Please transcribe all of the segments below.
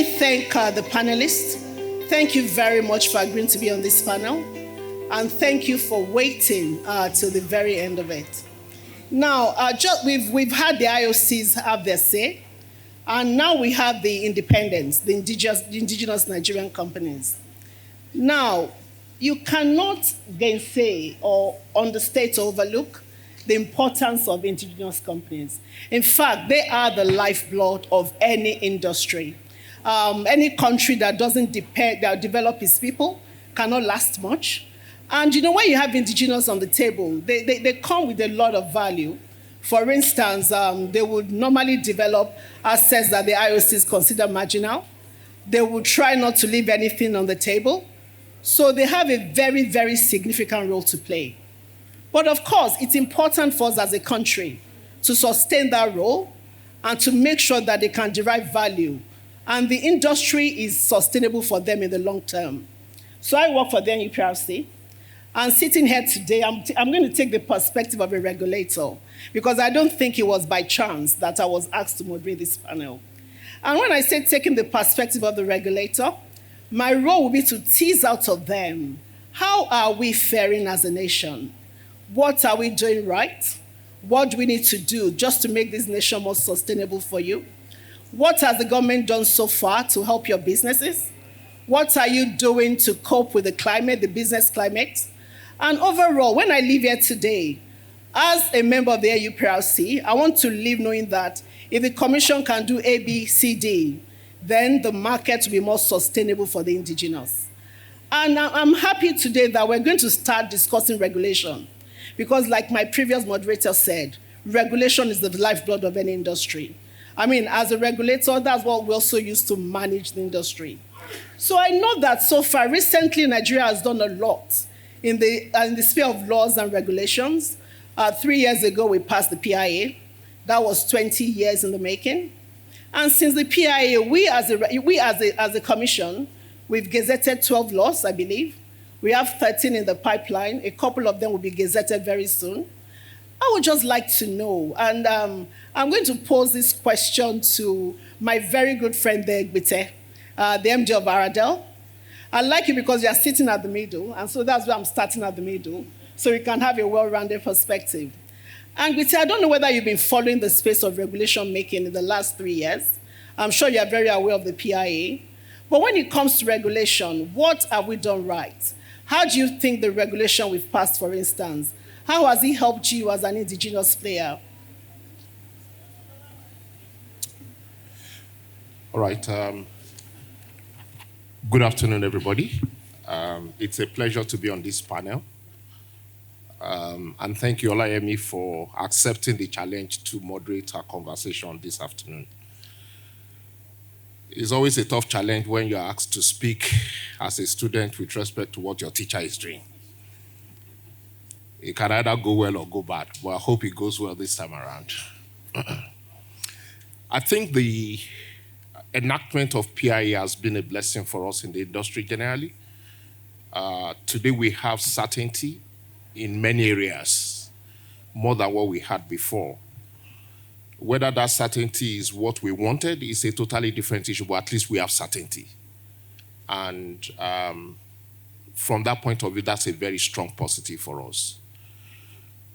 me thank the panelists. Thank you very much for agreeing to be on this panel. And thank you for waiting till the very end of it. Now, we've had the IOCs have their say, and now we have the independents, the indigenous Nigerian companies. Now, you cannot gainsay or understate or overlook the importance of indigenous companies. In fact, they are the lifeblood of any industry. Any country that doesn't develop its people cannot last much. And you know, when you have indigenous on the table, they come with a lot of value. For instance, they would normally develop assets that the IOCs consider marginal. They would try not to leave anything on the table. So they have a very, very significant role to play. But of course, it's important for us as a country to sustain that role and to make sure that they can derive value. And the industry is sustainable for them in the long term. So I work for the NUPRC. And sitting here today, I'm going to take the perspective of a regulator, because I don't think it was by chance that I was asked to moderate this panel. And when I say taking the perspective of the regulator, my role will be to tease out of them, how are we faring as a nation? What are we doing right? What do we need to do just to make this nation more sustainable for you? What has the government done so far to help your businesses? What are you doing to cope with the climate, the business climate? And overall, when I leave here today, as a member of the AUPRC, I want to leave knowing that if the Commission can do A, B, C, D, then the market will be more sustainable for the indigenous. And I'm happy today that we're going to start discussing regulation, because like my previous moderator said, regulation is the lifeblood of any industry. I mean, as a regulator, that's what we also use to manage the industry. So I know that so far, recently, Nigeria has done a lot in the sphere of laws and regulations. 3 years ago, we passed the PIA. That was 20 years in the making. And since the PIA, we as a commission, we've gazetted 12 laws, I believe. We have 13 in the pipeline. A couple of them will be gazetted very soon. I would just like to know, and I'm going to pose this question to my very good friend there, Gbite, the MD of Aradel. I like you because you're sitting at the middle, and so that's why I'm starting at the middle, so you can have a well-rounded perspective. And Gbite, I don't know whether you've been following the space of regulation making in the last 3 years. I'm sure you're very aware of the PIA. But when it comes to regulation, what have we done right? How do you think the regulation we've passed, for instance, how has it helped you as an indigenous player? All right. Good afternoon, everybody. It's a pleasure to be on this panel. And thank you, Olayemi, for accepting the challenge to moderate our conversation this afternoon. It's always a tough challenge when you're asked to speak as a student with respect to what your teacher is doing. It can either go well or go bad, but I hope it goes well this time around. I think the enactment of PIA has been a blessing for us in the industry generally. Today we have certainty in many areas, more than what we had before. Whether that certainty is what we wanted is a totally different issue, but at least we have certainty. And from that point of view, that's a very strong positive for us.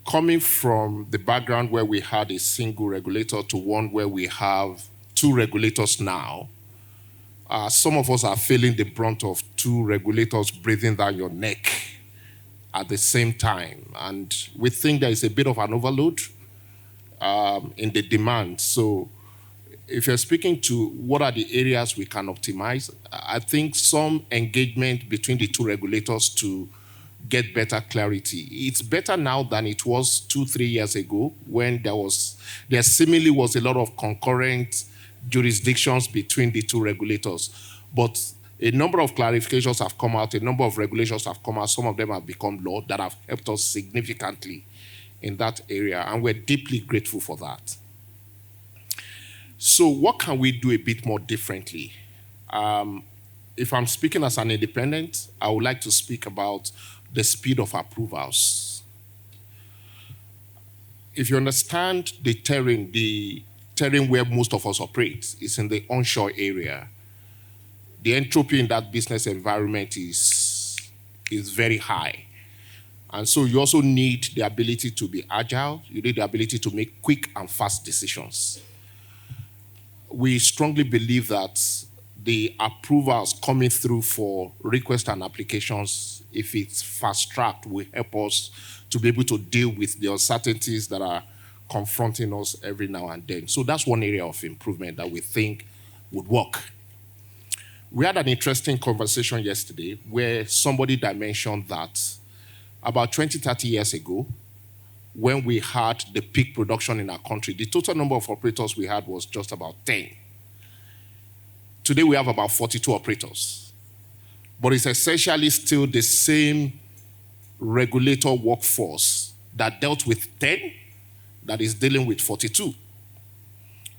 Coming from the background where we had a single regulator to one where we have 2 regulators now, some of us are feeling the brunt of 2 regulators breathing down your neck at the same time. And we think there is a bit of an overload in the demand. So if you're speaking to what are the areas we can optimize, I think some engagement between the 2 regulators to get better clarity. It's better now than it was 2-3 years ago when there seemingly was a lot of concurrent jurisdictions between the 2 regulators. But a number of clarifications have come out, a number of regulations have come out, some of them have become law that have helped us significantly in that area, and we're deeply grateful for that. So what can we do a bit more differently? If I'm speaking as an independent, I would like to speak about the speed of approvals. If you understand the terrain where most of us operate is in the onshore area. the entropy in that business environment is very high. And so you also need the ability to be agile. You need the ability to make quick and fast decisions. We strongly believe that the approvals coming through for requests and applications, if it's fast-tracked, will help us to be able to deal with the uncertainties that are confronting us every now and then. So that's one area of improvement that we think would work. We had an interesting conversation yesterday where somebody dimensioned that about 20, 30 years ago, when we had the peak production in our country, the total number of operators we had was just about 10. Today we have about 42 operators. But it's essentially still the same regulator workforce that dealt with 10 that is dealing with 42.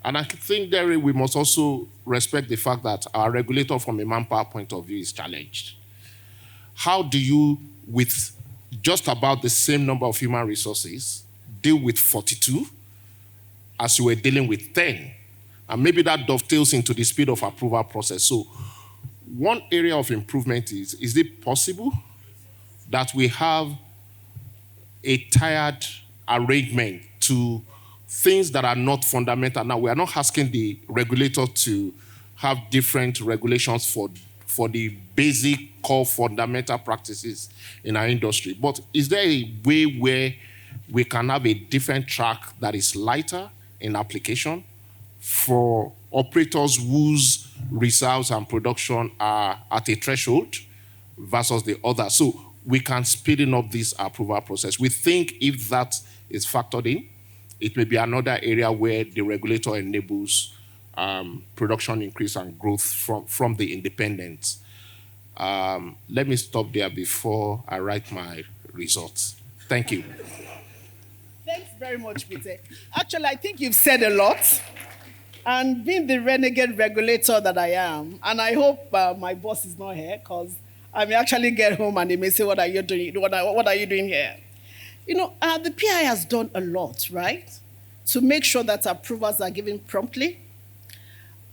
And I think there we must also respect the fact that our regulator from a manpower point of view is challenged. How do you, with just about the same number of human resources, deal with 42 as you were dealing with 10? And maybe that dovetails into the speed of approval process. So one area of improvement is it possible that we have a tired arrangement to things that are not fundamental? Now, we are not asking the regulator to have different regulations for the basic core fundamental practices in our industry. But is there a way where we can have a different track that is lighter in application for operators whose reserves and production are at a threshold versus the other? So we can speed up this approval process. We think if that is factored in, it may be another area where the regulator enables production increase and growth from the independents. Let me stop there before I write my results. Thank you. Thanks very much, Peter. Actually, I think you've said a lot. And being the renegade regulator that I am, and I hope my boss is not here, because I may actually get home and they may say, what are you doing? What are you doing here? You know, the PI has done a lot, right, to make sure that approvals are given promptly.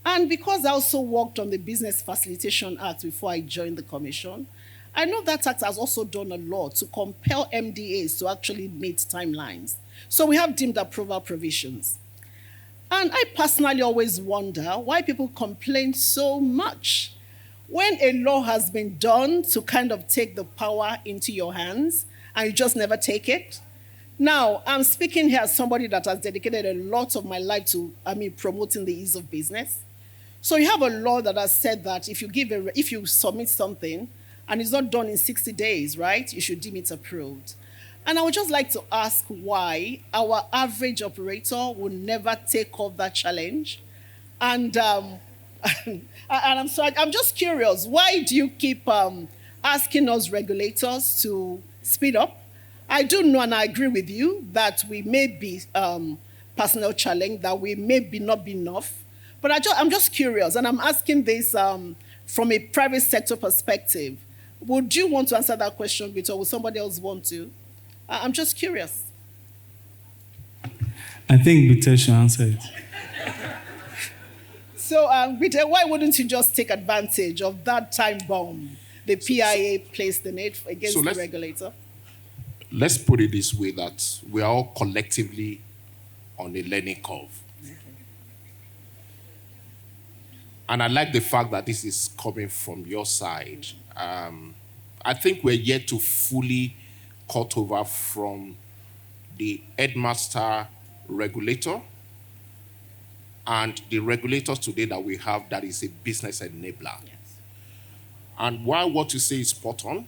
And because I also worked on the Business Facilitation Act before I joined the commission, I know that act has also done a lot to compel MDAs to actually meet timelines. So we have deemed approval provisions. And I personally always wonder why people complain so much when a law has been done to kind of take the power into your hands and you just never take it. Now, I'm speaking here as somebody that has dedicated a lot of my life to, promoting the ease of business. So you have a law that has said that if you submit something and it's not done in 60 days, right, you should deem it approved. And I would just like to ask why our average operator will never take up that challenge. And I'm sorry, I'm just curious, why do you keep asking us regulators to speed up? I do know and I agree with you that we may be personnel challenged, that we may not be enough. But I'm just curious, and I'm asking this from a private sector perspective. Would you want to answer that question, Victor, or would somebody else want to? I'm just curious. I think Victor should answer it. So, Victor, why wouldn't you just take advantage of that time bomb the PIA placed in it against the regulator? Let's put it this way, that we are all collectively on a learning curve. And I like the fact that this is coming from your side. I think we're yet to fully cut over from the headmaster regulator and the regulators today that we have that is a business enabler. Yes. And while what you say is spot on,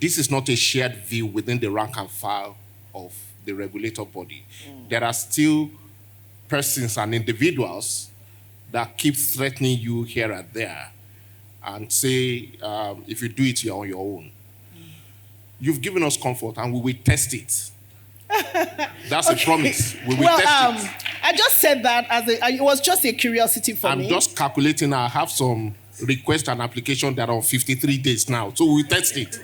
this is not a shared view within the rank and file of the regulator body. There are still persons and individuals that keep threatening you here and there and say, if you do it, you're on your own. You've given us comfort and we will test it. That's okay. A promise. We will test it. I just said that it was just a curiosity for me. I'm just calculating. I have some requests and application that are on 53 days now, so we'll test it.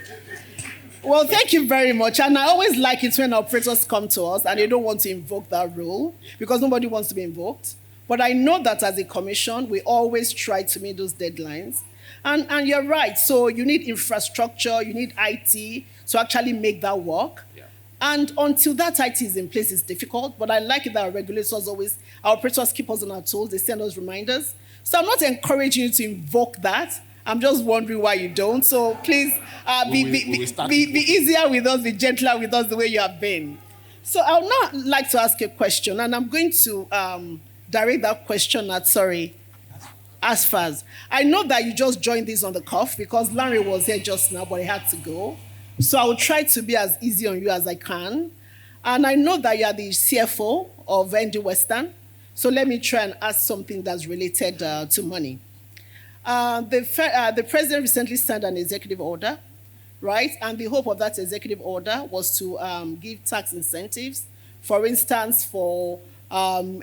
Well, thank you very much. And I always like it when operators come to us and they don't want to invoke that rule because nobody wants to be invoked. But I know that as a commission, we always try to meet those deadlines. And you're right. So you need infrastructure, you need IT to actually make that work. Yeah. And until that IT is in place, it's difficult. But I like it that our regulators always, our operators keep us on our toes. They send us reminders. So I'm not encouraging you to invoke that. I'm just wondering why you don't. So please be easier with us, be gentler with us the way you have been. So I would now like to ask a question, and I'm going to direct that question at, Asfaz. I know that you just joined this on the cuff because Larry was here just now, but he had to go. So I will try to be as easy on you as I can. And I know that you are the CFO of ND Western. So let me try and ask something that's related to money. The president recently signed an executive order, right? And the hope of that executive order was to give tax incentives. For instance, for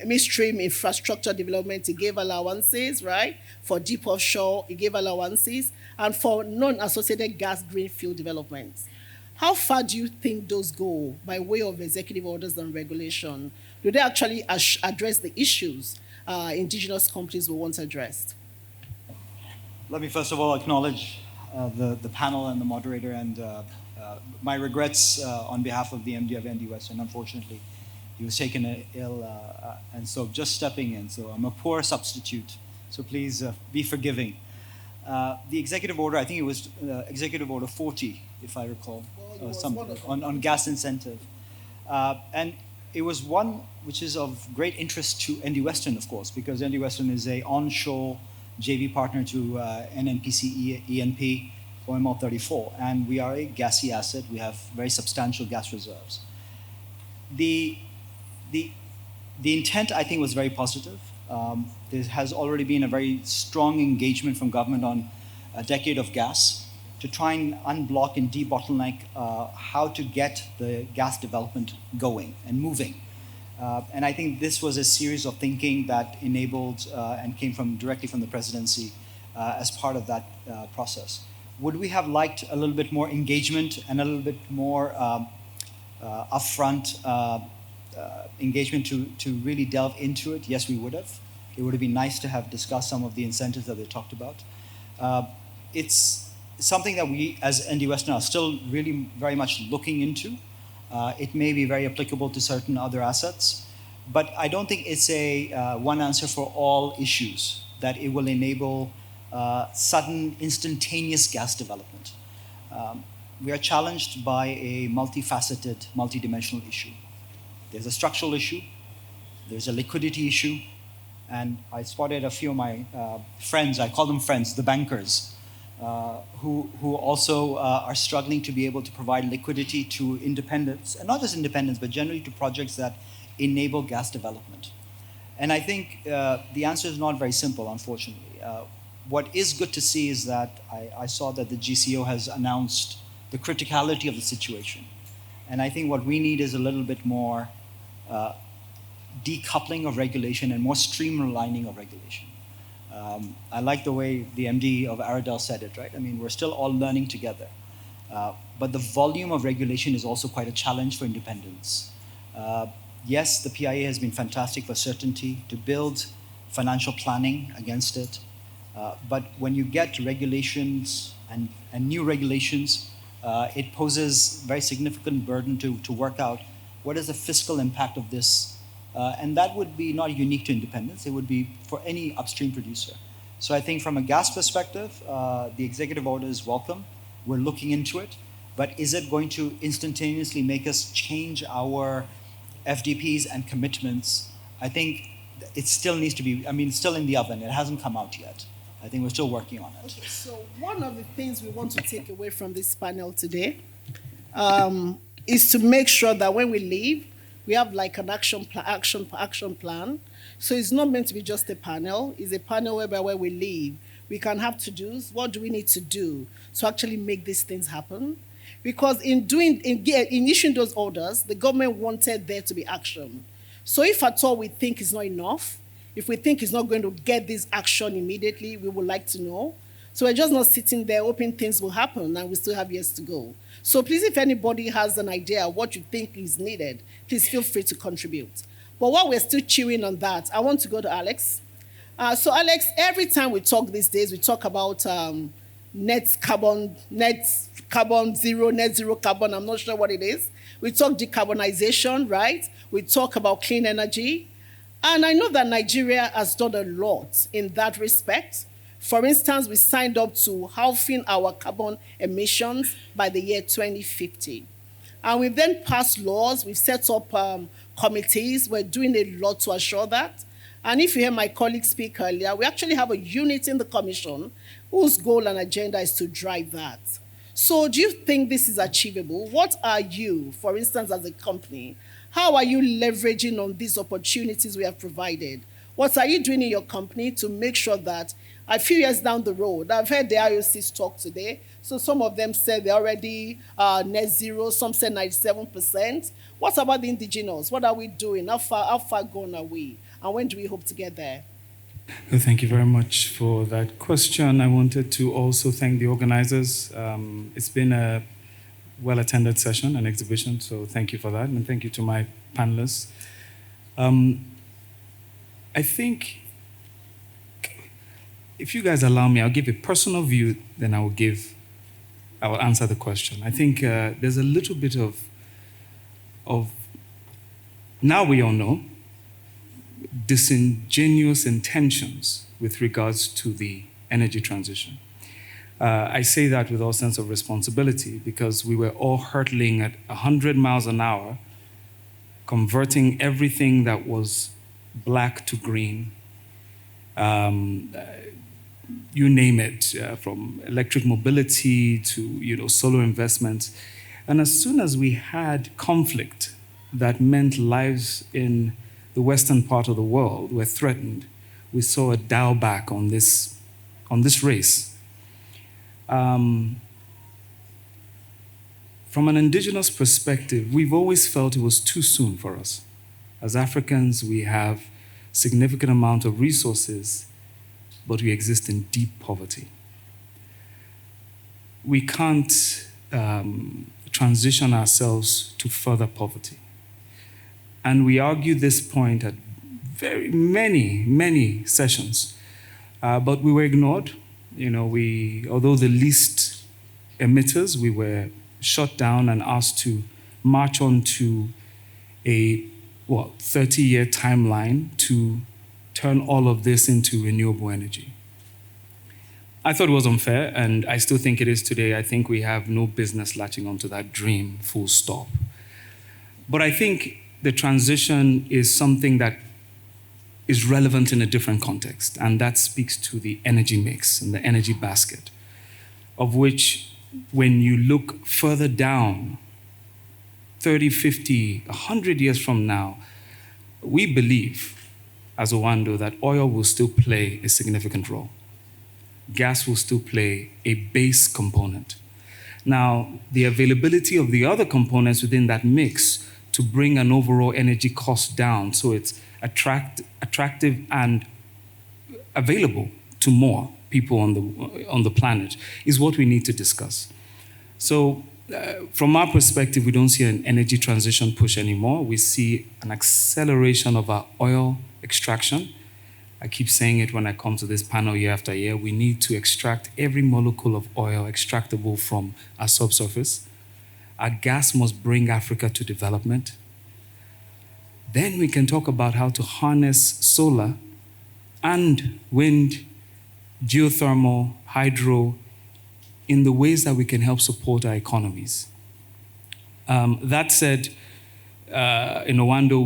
midstream infrastructure development, he gave allowances, right? For deep offshore, he gave allowances. And for non-associated gas greenfield developments. How far do you think those go by way of executive orders and regulation? Do they actually address the issues indigenous companies will want addressed? Let me first of all acknowledge the panel and the moderator, and my regrets on behalf of the MD of ND Western. Unfortunately, he was taken ill, and so just stepping in. So I'm a poor substitute. So please be forgiving. The executive order, I think it was Executive Order 40, if I recall, on gas incentive. And it was one which is of great interest to ND Western, of course, because ND Western is an onshore JV partner to NNPC ENP OML 34, and we are a gassy asset. We have very substantial gas reserves. The intent, I think, was very positive. There has already been a very strong engagement from government on a decade of gas to try and unblock and debottleneck how to get the gas development going and moving. And I think this was a series of thinking that enabled and came directly from the presidency as part of that process. Would we have liked a little bit more engagement and a little bit more upfront engagement to really delve into it? Yes, we would have. It would have been nice to have discussed some of the incentives that they talked about. It's something that we, as ND Western, are still really very much looking into. It may be very applicable to certain other assets, but I don't think it's a one answer for all issues, that it will enable sudden, instantaneous gas development. We are challenged by a multifaceted, multidimensional issue. There's a structural issue, there's a liquidity issue, and I spotted a few of my friends, I call them friends, the bankers, who also are struggling to be able to provide liquidity to independents, and not just independents, but generally to projects that enable gas development. And I think the answer is not very simple, unfortunately. What is good to see is that I saw that the GCO has announced the criticality of the situation. And I think what we need is a little bit more decoupling of regulation and more streamlining of regulation. I like the way the MD of Aradel said it, right? I mean, we're still all learning together. But the volume of regulation is also quite a challenge for independents. Yes, the PIA has been fantastic for certainty, to build financial planning against it. But when you get regulations and new regulations, it poses very significant burden to work out what is the fiscal impact of this. And that would be not unique to independents, it would be for any upstream producer. So I think from a gas perspective, the executive order is welcome. We're looking into it, but is it going to instantaneously make us change our FDPs and commitments? I think it still needs to be, it's still in the oven, it hasn't come out yet. I think we're still working on it. Okay, so one of the things we want to take away from this panel today is to make sure that when we leave, we have like an action plan. So it's not meant to be just a panel. It's a panel whereby when we leave, we can have to-dos. What do we need to do to actually make these things happen? Because in issuing those orders, the government wanted there to be action. So if at all we think it's not enough, if we think it's not going to get this action immediately, we would like to know. So we're just not sitting there hoping things will happen and we still have years to go. So please, if anybody has an idea of what you think is needed, please feel free to contribute. But while we're still chewing on that, I want to go to Alex. So Alex, every time we talk these days, we talk about net carbon zero, net zero carbon. I'm not sure what it is. We talk decarbonization, right? We talk about clean energy. And I know that Nigeria has done a lot in that respect. For instance, we signed up to halving our carbon emissions by the year 2050. And we've then passed laws, we've set up committees, we're doing a lot to assure that. And if you hear my colleague speak earlier, we actually have a unit in the commission whose goal and agenda is to drive that. So do you think this is achievable? What are you, for instance, as a company, how are you leveraging on these opportunities we have provided? What are you doing in your company to make sure that a few years down the road, I've heard the IOCs talk today, so some of them said they're already net zero, some said 97%. What about the indigenous? What are we doing? How far gone are we? And when do we hope to get there? Well, thank you very much for that question. I wanted to also thank the organizers. It's been a well-attended session, an exhibition, so thank you for that, and thank you to my panelists. I think, if you guys allow me, I'll give a personal view, then I will answer the question. I think there's a little bit of, now we all know, disingenuous intentions with regards to the energy transition. I say that with all sense of responsibility because we were all hurtling at 100 miles an hour, converting everything that was black to green, you name it, from electric mobility to solar investments. And as soon as we had conflict that meant lives in the western part of the world were threatened, we saw a dial back on this race. From an indigenous perspective, we've always felt it was too soon for us. As Africans, we have significant amount of resources, but we exist in deep poverty. We can't transition ourselves to further poverty. And we argue this point at very many sessions, but we were ignored. Although the least emitters, we were shut down and asked to march on to a 30-year timeline to turn all of this into renewable energy. I thought it was unfair, and I still think it is today. I think we have no business latching onto that dream, full stop. But I think the transition is something that is relevant in a different context, and that speaks to the energy mix and the energy basket, of which, when you look further down, 30, 50, 100 years from now, we believe, as Oando, that oil will still play a significant role. Gas will still play a base component. Now, the availability of the other components within that mix to bring an overall energy cost down so it's attractive and available to more people on the planet is what we need to discuss. So from our perspective, we don't see an energy transition push anymore. We see an acceleration of our oil extraction. I keep saying it when I come to this panel year after year. We need to extract every molecule of oil extractable from our subsurface. Our gas must bring Africa to development. Then we can talk about how to harness solar and wind, geothermal, hydro, in the ways that we can help support our economies. That said, in Oando,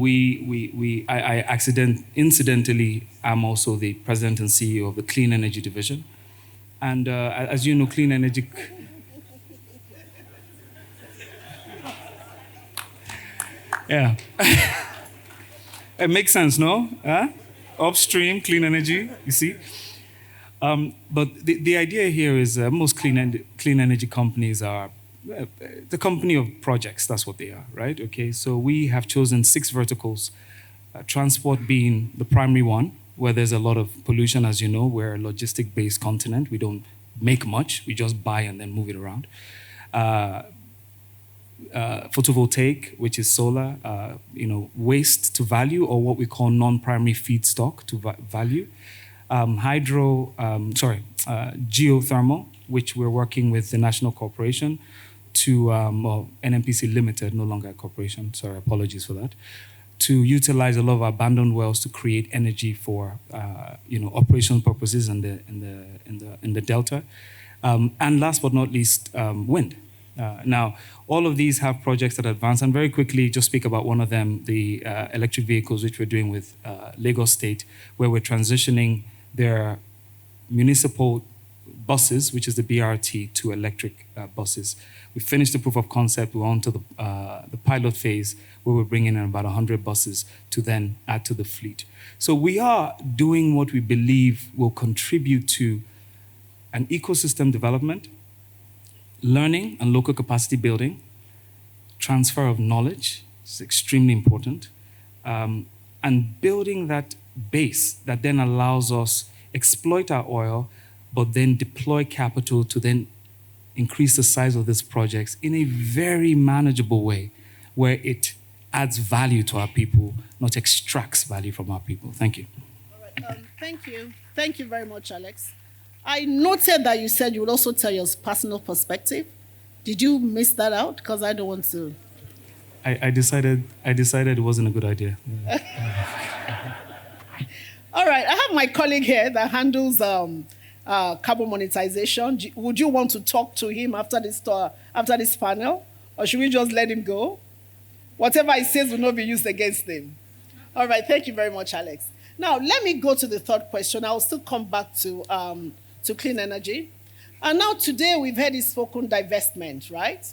incidentally, I'm also the president and CEO of the Clean Energy Division. And as you know, clean energy... Yeah. It makes sense, no? Upstream, clean energy, you see? But the idea here is most clean energy companies are the company of projects. That's what they are, right? Okay, so we have chosen 6 verticals, transport being the primary one, where there's a lot of pollution, as you know. We're a logistic-based continent. We don't make much. We just buy and then move it around. photovoltaic, which is solar, waste to value, or what we call non-primary feedstock to value. Geothermal, which we're working with the National Corporation to, NNPC Limited, no longer a corporation, sorry, apologies for that, to utilize a lot of abandoned wells to create energy for, operational purposes in the delta. And last but not least, wind. Now, all of these have projects that advance, and very quickly, just speak about one of them, the electric vehicles, which we're doing with Lagos State, where we're transitioning their municipal buses, which is the BRT, to electric buses. We finished the proof of concept. We're on to the pilot phase, where we're bringing in about 100 buses to then add to the fleet. So we are doing what we believe will contribute to an ecosystem development, learning and local capacity building, transfer of knowledge is extremely important, and building that base that then allows us exploit our oil, but then deploy capital to then increase the size of these projects in a very manageable way, where it adds value to our people, not extracts value from our people. Thank you. All right. Thank you. Thank you very much, Alex. I noted that you said you would also tell your personal perspective. Did you miss that out? Because I don't want to. I decided it wasn't a good idea. All right. I have my colleague here that handles carbon monetization. Would you want to talk to him after this panel, or should we just let him go? Whatever he says will not be used against him. All right. Thank you very much, Alex. Now let me go to the third question. I'll still come back to clean energy. And now today we've heard it spoken divestment, right?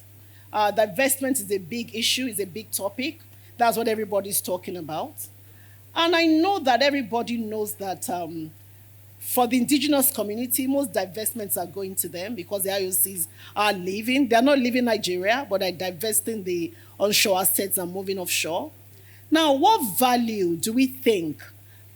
Divestment is a big issue, is a big topic. That's what everybody's talking about. And I know that everybody knows that for the indigenous community, most divestments are going to them because the IOCs are leaving. They're not leaving Nigeria, but they're divesting the onshore assets and moving offshore. Now, what value do we think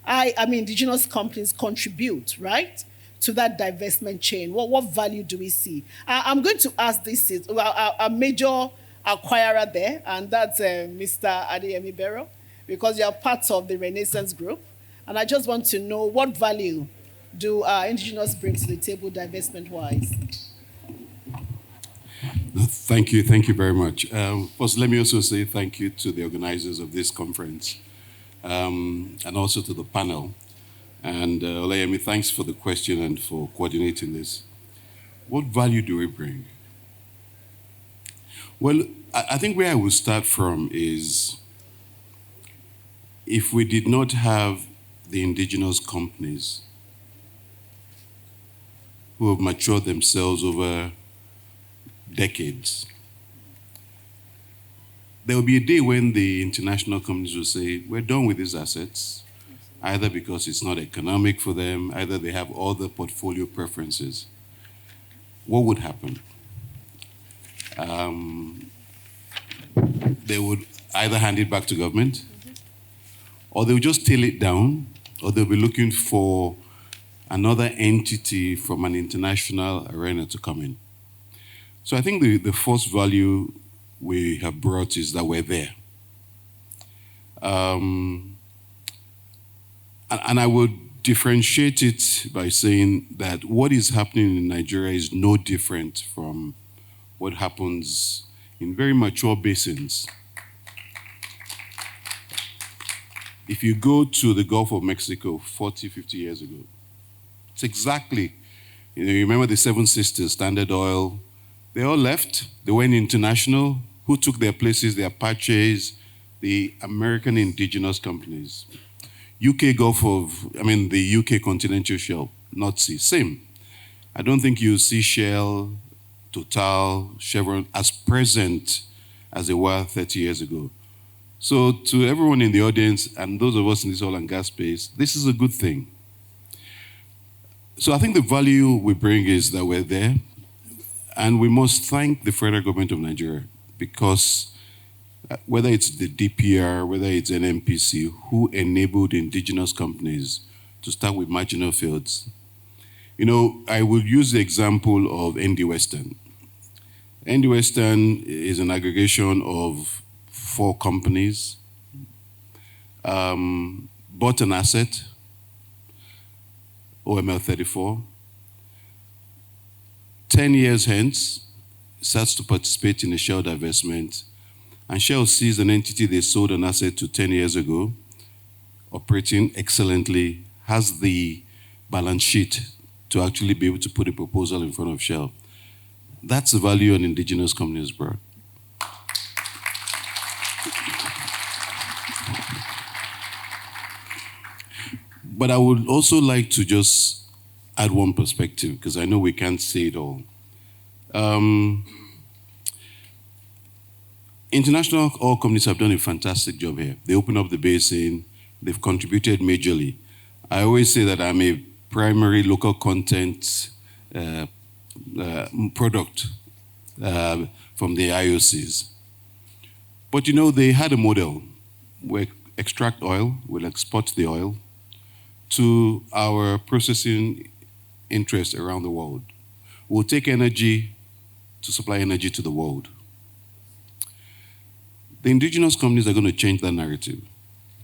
indigenous companies contribute, right, to that divestment chain? What value do we see? I'm going to ask this, a major acquirer there, and that's Mr. Adeyemi Bero, because you're part of the Renaissance Group. And I just want to know, what value do indigenous bring to the table divestment-wise? Thank you very much. First, let me also say thank you to the organizers of this conference, and also to the panel. And Olayemi, thanks for the question and for coordinating this. What value do we bring? Well, I think where I would start from is, if we did not have the indigenous companies who have matured themselves over decades, there will be a day when the international companies will say, we're done with these assets, either because it's not economic for them, either they have other portfolio preferences. What would happen? They would either hand it back to government, or they would just tail it down, or they'll be looking for another entity from an international arena to come in. So I think the first value we have brought is that we're there. And I would differentiate it by saying that what is happening in Nigeria is no different from what happens in very mature basins. If you go to the Gulf of Mexico 40, 50 years ago, it's exactly, you remember the Seven Sisters, Standard Oil, they all left, they went international. Who took their places? The Apaches, the American indigenous companies. the UK continental shelf, North Sea, same. I don't think you see Shell, Total, Chevron as present as they were 30 years ago. So to everyone in the audience and those of us in this oil and gas space, this is a good thing. So I think the value we bring is that we're there, and we must thank the federal government of Nigeria, because whether it's the DPR, whether it's NNPC, who enabled indigenous companies to start with marginal fields. I will use the example of ND Western. ND Western is an aggregation of 4 companies, bought an asset, OML 34. 10 years hence, starts to participate in a Shell divestment, and Shell sees an entity they sold an asset to 10 years ago, operating excellently, has the balance sheet to actually be able to put a proposal in front of Shell. That's the value an indigenous company has brought. But I would also like to just add one perspective, because I know we can't say it all. International oil companies have done a fantastic job here. They opened up the basin, they've contributed majorly. I always say that I'm a primary local content product from the IOCs. But you know, they had a model. We extract oil, we'll export the oil to our processing interests around the world. We'll take energy to supply energy to the world. The indigenous companies are going to change that narrative.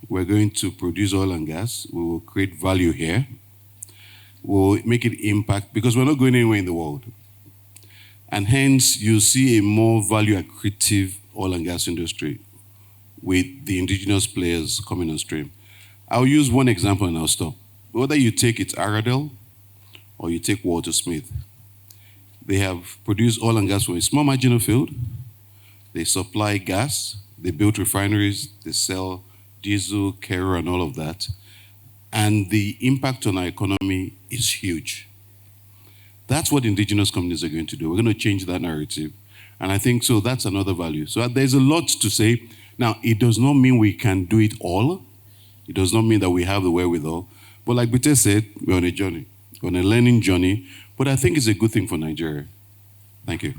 We're going to produce oil and gas. We will create value here. We'll make it impact, because we're not going anywhere in the world. And hence, you'll see a more value accretive oil and gas industry with the indigenous players coming on stream. I'll use one example and I'll stop. Whether you take it Aradel or you take Walter Smith, they have produced oil and gas from a small marginal field. They supply gas, they build refineries, they sell diesel, kerosene, and all of that. And the impact on our economy is huge. That's what indigenous companies are going to do. We're going to change that narrative. And I think so that's another value. So there's a lot to say. Now, it does not mean we can do it all. It does not mean that we have the wherewithal. But like Bute said, we're on a journey. We're on a learning journey. But I think it's a good thing for Nigeria. Thank you.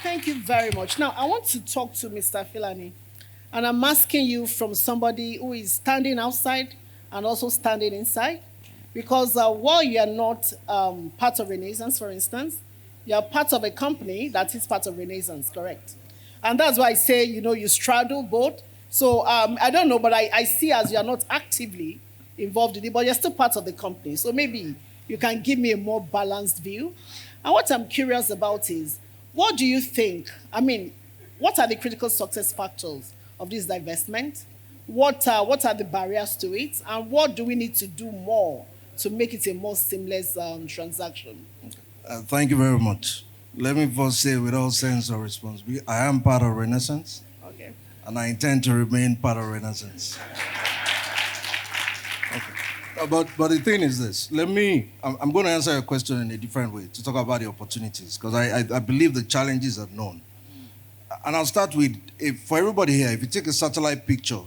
Thank you very much. Now, I want to talk to Mr. Filani. And I'm asking you from somebody who is standing outside and also standing inside. Because while you are not part of Renaissance, for instance, you are part of a company that is part of Renaissance, correct? And that's why I say, you know, you straddle both. So I don't know, but I see as you are not actively involved in it, but you're still part of the company. So maybe you can give me a more balanced view. And what I'm curious about is, what do you think? I mean, what are the critical success factors of this divestment? What are the barriers to it? And what do we need to do more to make it a more seamless transaction? Thank you very much. Let me first say, with all sense of responsibility, I am part of Renaissance. Okay. And I intend to remain part of Renaissance. Okay. But the thing is this. I'm going to answer your question in a different way to talk about the opportunities, because I believe the challenges are known. And I'll start with, for everybody here, if you take a satellite picture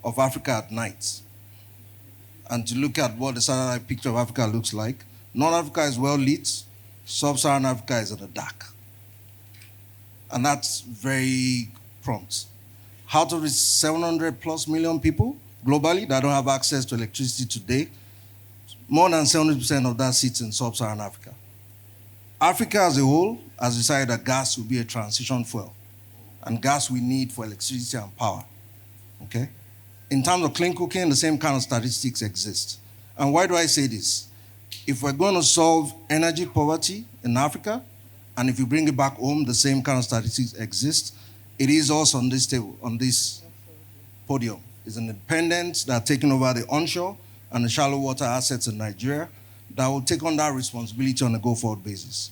of Africa at night, and to look at what the satellite picture of Africa looks like, North Africa is well lit, Sub-Saharan Africa is in the dark. And that's very prompt. Out of the 700 plus million people globally that don't have access to electricity today, more than 70% of that sits in Sub-Saharan Africa. Africa as a whole has decided that gas will be a transition fuel, and gas we need for electricity and power, okay? In terms of clean cooking, the same kind of statistics exist. And why do I say this? If we're going to solve energy poverty in Africa, and if you bring it back home, the same kind of statistics exist, it is also on this table, on this podium. It's an independent that are taking over the onshore and the shallow water assets in Nigeria that will take on that responsibility on a go-forward basis.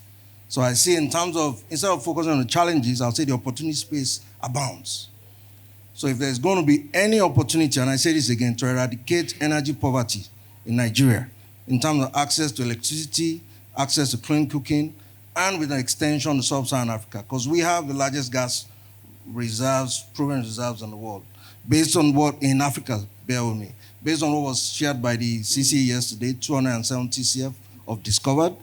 So I see in terms of, instead of focusing on the challenges, I'll say the opportunity space abounds. So if there's going to be any opportunity, and I say this again, to eradicate energy poverty in Nigeria, in terms of access to electricity, access to clean cooking, and with an extension to Sub-Saharan Africa, because we have the largest gas reserves, proven reserves in the world. Based on what in Africa, bear with me, based on what was shared by the CCE yesterday, 270 CF of discovered,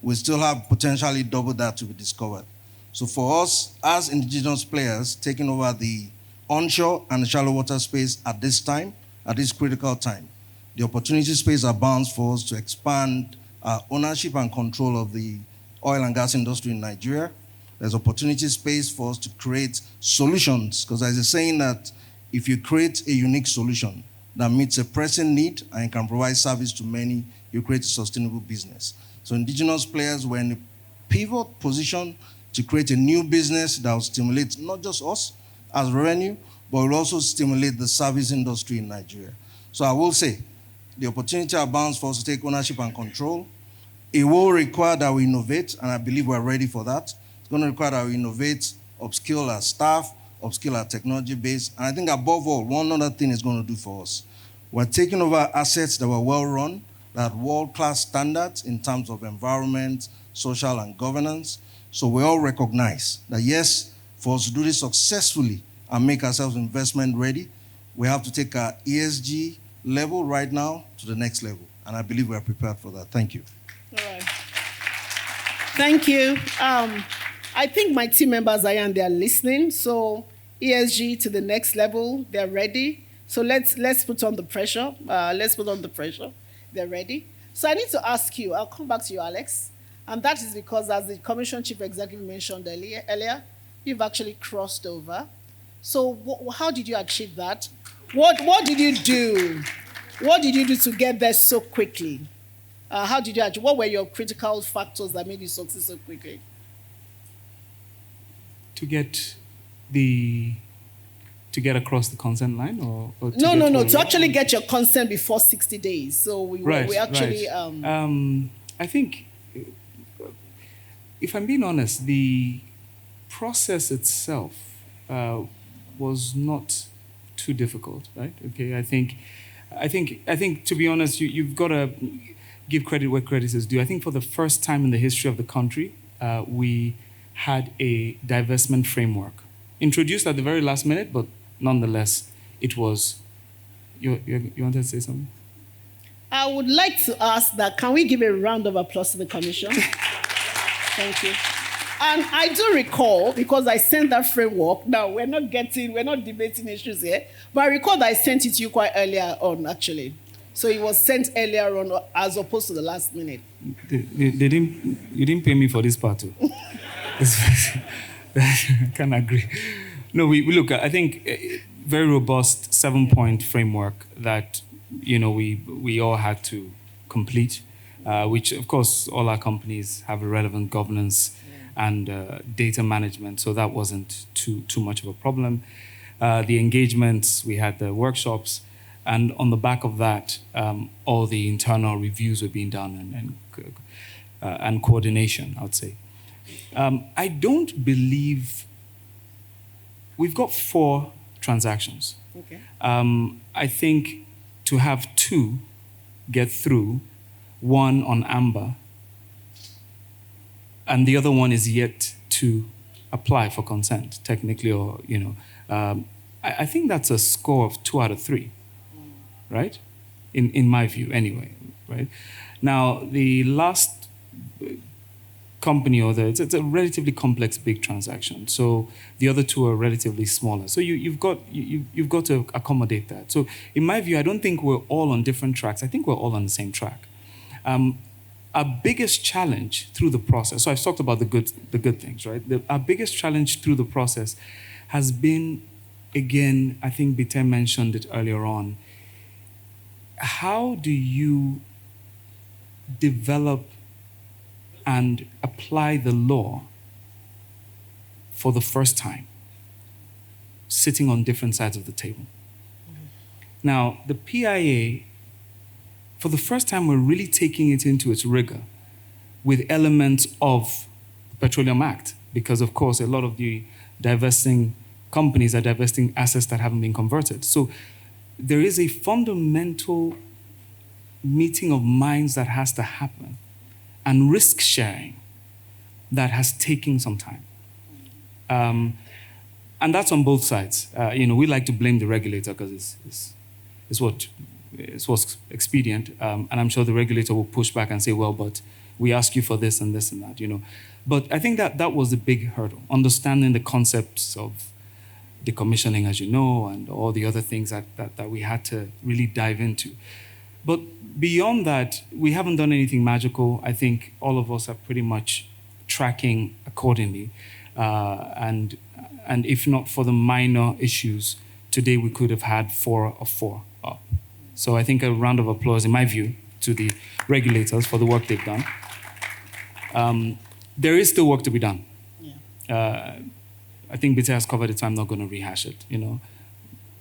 we still have potentially double that to be discovered. So for us, as indigenous players taking over the onshore and the shallow water space at this time, at this critical time, the opportunity space abounds for us to expand ownership and control of the oil and gas industry in Nigeria. There's opportunity space for us to create solutions, because there's a saying that if you create a unique solution that meets a pressing need and can provide service to many, you create a sustainable business. So indigenous players were in a pivot position to create a new business that will stimulate not just us as revenue, but will also stimulate the service industry in Nigeria. So I will say, the opportunity abounds for us to take ownership and control. It will require that we innovate, and I believe we're ready for that. It's going to require that we innovate, upskill our staff, upskill our technology base, and I think above all, one other thing is going to do for us. We're taking over assets that were well run, that had world-class standards in terms of environment, social, and governance. So we all recognize that yes, for us to do this successfully and make ourselves investment ready, we have to take our ESG level right now to the next level. And I believe we're prepared for that. Thank you. All right. Thank you. I think my team members are here and they're listening. So ESG to the next level, they're ready. So let's put on the pressure. They're ready. So I need to ask you, I'll come back to you, Alex. And that is because, as the Commission Chief Executive mentioned earlier, you've actually crossed over. So how did you achieve that? What did you do? What did you do to get there so quickly? How did you achieve? What were your critical factors that made you succeed so quickly? To get across the consent line, or no. To actually get your consent before 60 days. So we actually. Right. I think, if I'm being honest, the process itself was not too difficult, right? Okay, I think to be honest, you've got to give credit where credit is due. I think for the first time in the history of the country, we had a divestment framework introduced at the very last minute, but nonetheless, it was. You wanted to say something? I would like to ask that, can we give a round of applause to the Commission? Thank you. And I do recall, because I sent that framework, now we're not debating issues here, but I recall that I sent it to you quite earlier on, actually. So it was sent earlier on as opposed to the last minute. You didn't pay me for this part, too. I can't agree. No, we look, I think very robust 7-point framework that, we all had to complete, which, of course, all our companies have a relevant governance and data management, so that wasn't too much of a problem. The engagements, we had the workshops, and on the back of that, all the internal reviews were being done and coordination, I would say. I don't believe we've got 4 transactions. Okay. I think to have 2 get through, 1 on amber, and the other one is yet to apply for consent, technically, or I think that's a score of 2 out of 3, right? In my view, anyway, right? Now, the last company, it's a relatively complex, big transaction. So the other 2 are relatively smaller. So you've got to accommodate that. So in my view, I don't think we're all on different tracks. I think we're all on the same track. Our biggest challenge through the process, so I've talked about the good things, right? Our biggest challenge through the process has been, again, I think Bitem mentioned it earlier on, how do you develop and apply the law for the first time, sitting on different sides of the table? Now, the PIA, for the first time, we're really taking it into its rigor with elements of the Petroleum Act, because, of course, a lot of the divesting companies are divesting assets that haven't been converted. So there is a fundamental meeting of minds that has to happen, and risk sharing that has taken some time. And that's on both sides. We like to blame the regulator because it's what's expedient. And I'm sure the regulator will push back and say, well, but we ask you for this and this and that, But I think that was the big hurdle, understanding the concepts of decommissioning, as you know, and all the other things that we had to really dive into. But beyond that, we haven't done anything magical. I think all of us are pretty much tracking accordingly. And if not for the minor issues, today we could have had 4 of 4 up. So I think a round of applause, in my view, to the regulators for the work they've done. There is still work to be done. Yeah. I think Bita has covered it, so I'm not going to rehash it.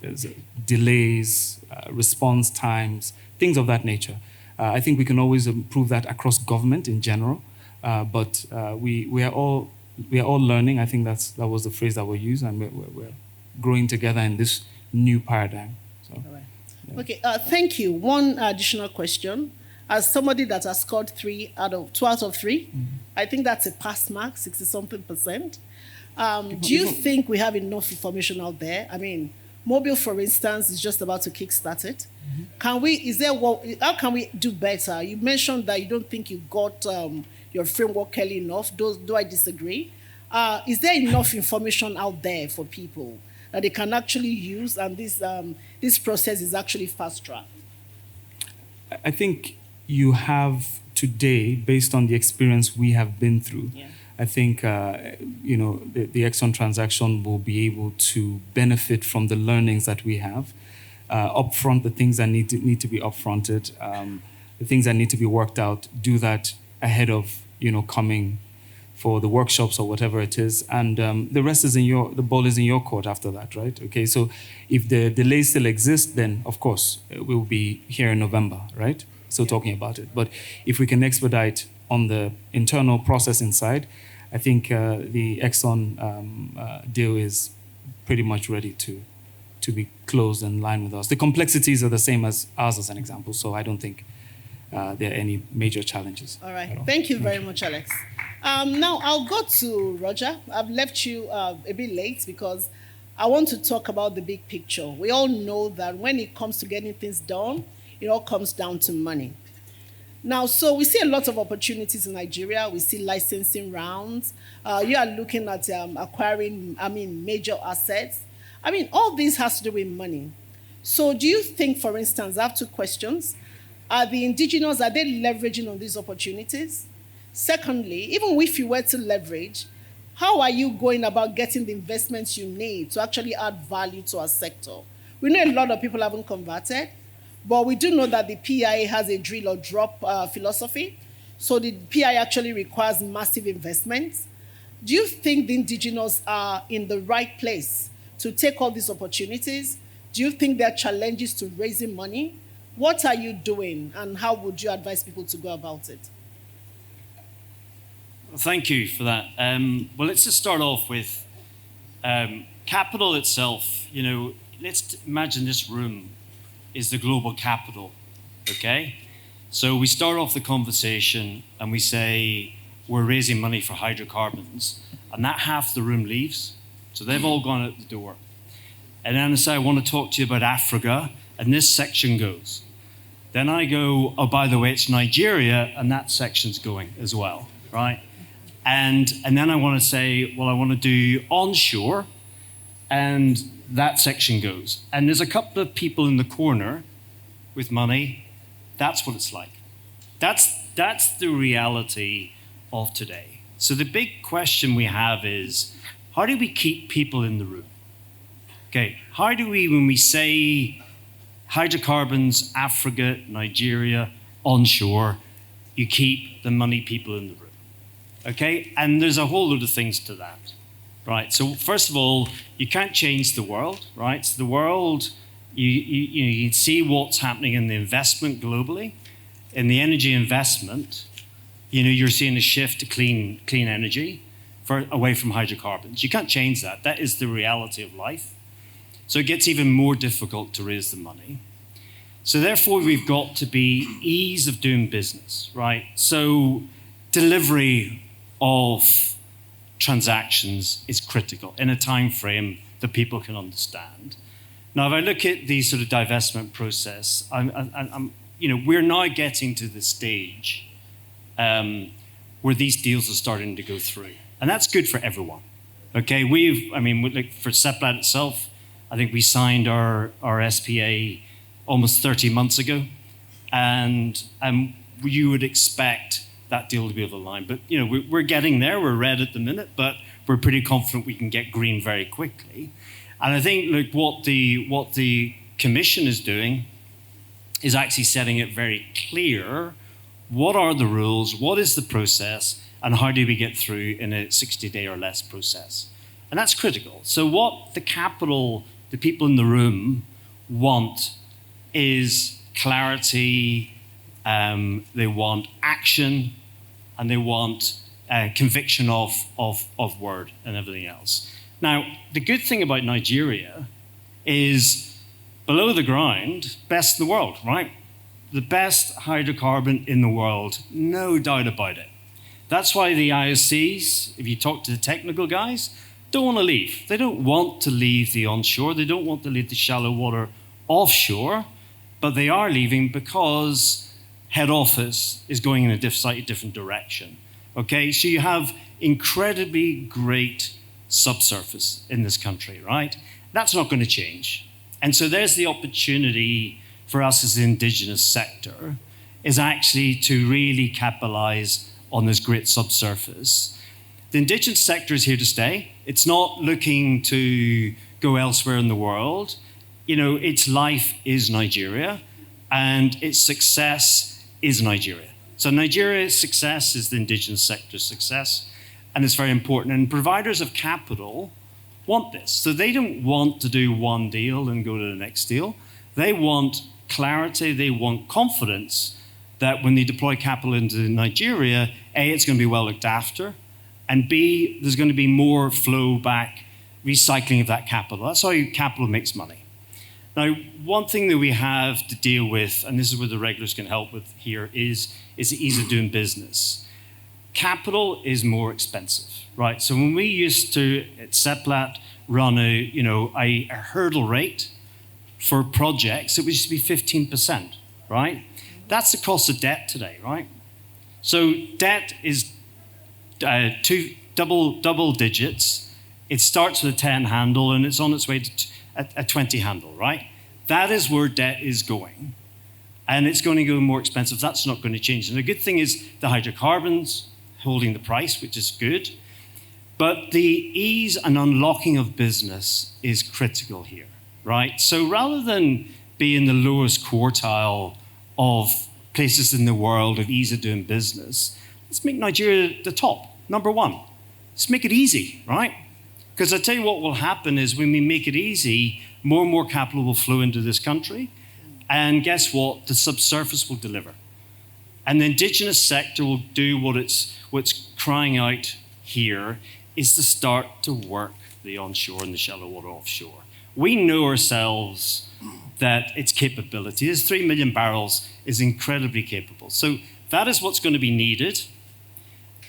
There's delays, response times, things of that nature. I think we can always improve that across government in general, but we are all learning. I think that was the phrase that we used, and we're growing together in this new paradigm. So, All right. yeah. Okay, thank you. One additional question. As somebody that has scored 2 out of 3, I think that's a pass mark, 60-something%. Do you think we have enough information out there? I mean, mobile, for instance, is just about to kickstart it. How can we do better? You mentioned that you don't think you got your framework early enough. Do I disagree? Is there enough information out there for people that they can actually use, and this process is actually fast-tracked? I think you have today, based on the experience we have been through, Yeah. I think the Exxon transaction will be able to benefit from the learnings that we have. Upfront, the things that need to be upfronted, the things that need to be worked out, do that ahead of coming for the workshops or whatever it is, and the rest is the ball is in your court after that, right? Okay, so if the delays still exist, then of course we'll be here in November, right? Still talking about it. But if we can expedite on the internal process inside, I think the Exxon deal is pretty much ready to be closed in line with us. The complexities are the same as ours, as an example, so I don't think there are any major challenges. All right. Thank you very much, Alex. Now, I'll go to Roger. I've left you a bit late because I want to talk about the big picture. We all know that when it comes to getting things done, it all comes down to money. Now, so we see a lot of opportunities in Nigeria. We see licensing rounds. You are looking at acquiring, major assets. All this has to do with money. So do you think, for instance, I have 2 questions. Are the indigenous, are they leveraging on these opportunities? Secondly, even if you were to leverage, how are you going about getting the investments you need to actually add value to our sector? We know a lot of people haven't converted, but we do know that the PIA has a drill or drop philosophy. So the PIA actually requires massive investments. Do you think the indigenous are in the right place to take all these opportunities? Do you think there are challenges to raising money? What are you doing, and how would you advise people to go about it? Thank you for that. Well, let's just start off with capital itself. Let's imagine this room is the global capital, okay? So we start off the conversation and we say we're raising money for hydrocarbons, and that half the room leaves. So they've all gone out the door. And then I say, I want to talk to you about Africa, and this section goes. Then I go, oh, by the way, it's Nigeria, and that section's going as well, right? And then I want to say, well, I want to do onshore, and that section goes. And there's a couple of people in the corner with money. That's what it's like. That's the reality of today. So the big question we have is, how do we keep people in the room? Okay, how do we, when we say hydrocarbons, Africa, Nigeria, onshore, you keep the money people in the room? Okay, and there's a whole load of things to that, right? So first of all, you can't change the world, right? So the world, you can see what's happening in the investment globally. In the energy investment, you're seeing a shift to clean energy away from hydrocarbons. You can't change that. That is the reality of life. So it gets even more difficult to raise the money. So therefore, we've got to be ease of doing business, right? So delivery of transactions is critical in a time frame that people can understand. Now, if I look at the sort of divestment process, we're now getting to the stage where these deals are starting to go through. And that's good for everyone. Okay, for Seplat itself, I think we signed our SPA almost 30 months ago. and you would expect that deal to be over the line. But we're getting there. We're red at the minute, but we're pretty confident we can get green very quickly. And I think, look, what the Commission is doing is actually setting it very clear. What are the rules? What is the process? And how do we get through in a 60-day or less process? And that's critical. So what the people in the room want is clarity, they want action, and they want conviction of word and everything else. Now, the good thing about Nigeria is below the ground, best in the world, right? The best hydrocarbon in the world, no doubt about it. That's why the IOCs, if you talk to the technical guys, don't want to leave. They don't want to leave the onshore. They don't want to leave the shallow water offshore, but they are leaving because head office is going in a slightly different direction. Okay, so you have incredibly great subsurface in this country, right? That's not going to change. And so there's the opportunity for us as the indigenous sector is actually to really capitalize on this great subsurface. The indigenous sector is here to stay. It's not looking to go elsewhere in the world. Its life is Nigeria, and its success is Nigeria. So Nigeria's success is the indigenous sector's success, and it's very important. And providers of capital want this. So they don't want to do one deal and go to the next deal. They want clarity, they want confidence that when they deploy capital into Nigeria, A, it's going to be well looked after, and B, there's going to be more flow back, recycling of that capital. That's how capital makes money. Now, one thing that we have to deal with, and this is where the regulators can help with here, is the ease of doing business. Capital is more expensive, right? So when we used to, at Seplat, run a hurdle rate for projects, it used to be 15%, right? That's the cost of debt today, right? So debt is double digits. It starts with a 10 handle and it's on its way to a 20 handle, right? That is where debt is going. And it's going to go more expensive. That's not going to change. And the good thing is the hydrocarbons holding the price, which is good. But the ease and unlocking of business is critical here, right? So rather than be in the lowest quartile of places in the world of ease of doing business, let's make Nigeria the top, number one. Let's make it easy, right? Because I tell you what will happen is when we make it easy, more and more capital will flow into this country. And guess what? The subsurface will deliver. And the indigenous sector will do what's crying out here is to start to work the onshore and the shallow water offshore. We know ourselves that its capability, this 3 million barrels is incredibly capable. So that is what's going to be needed.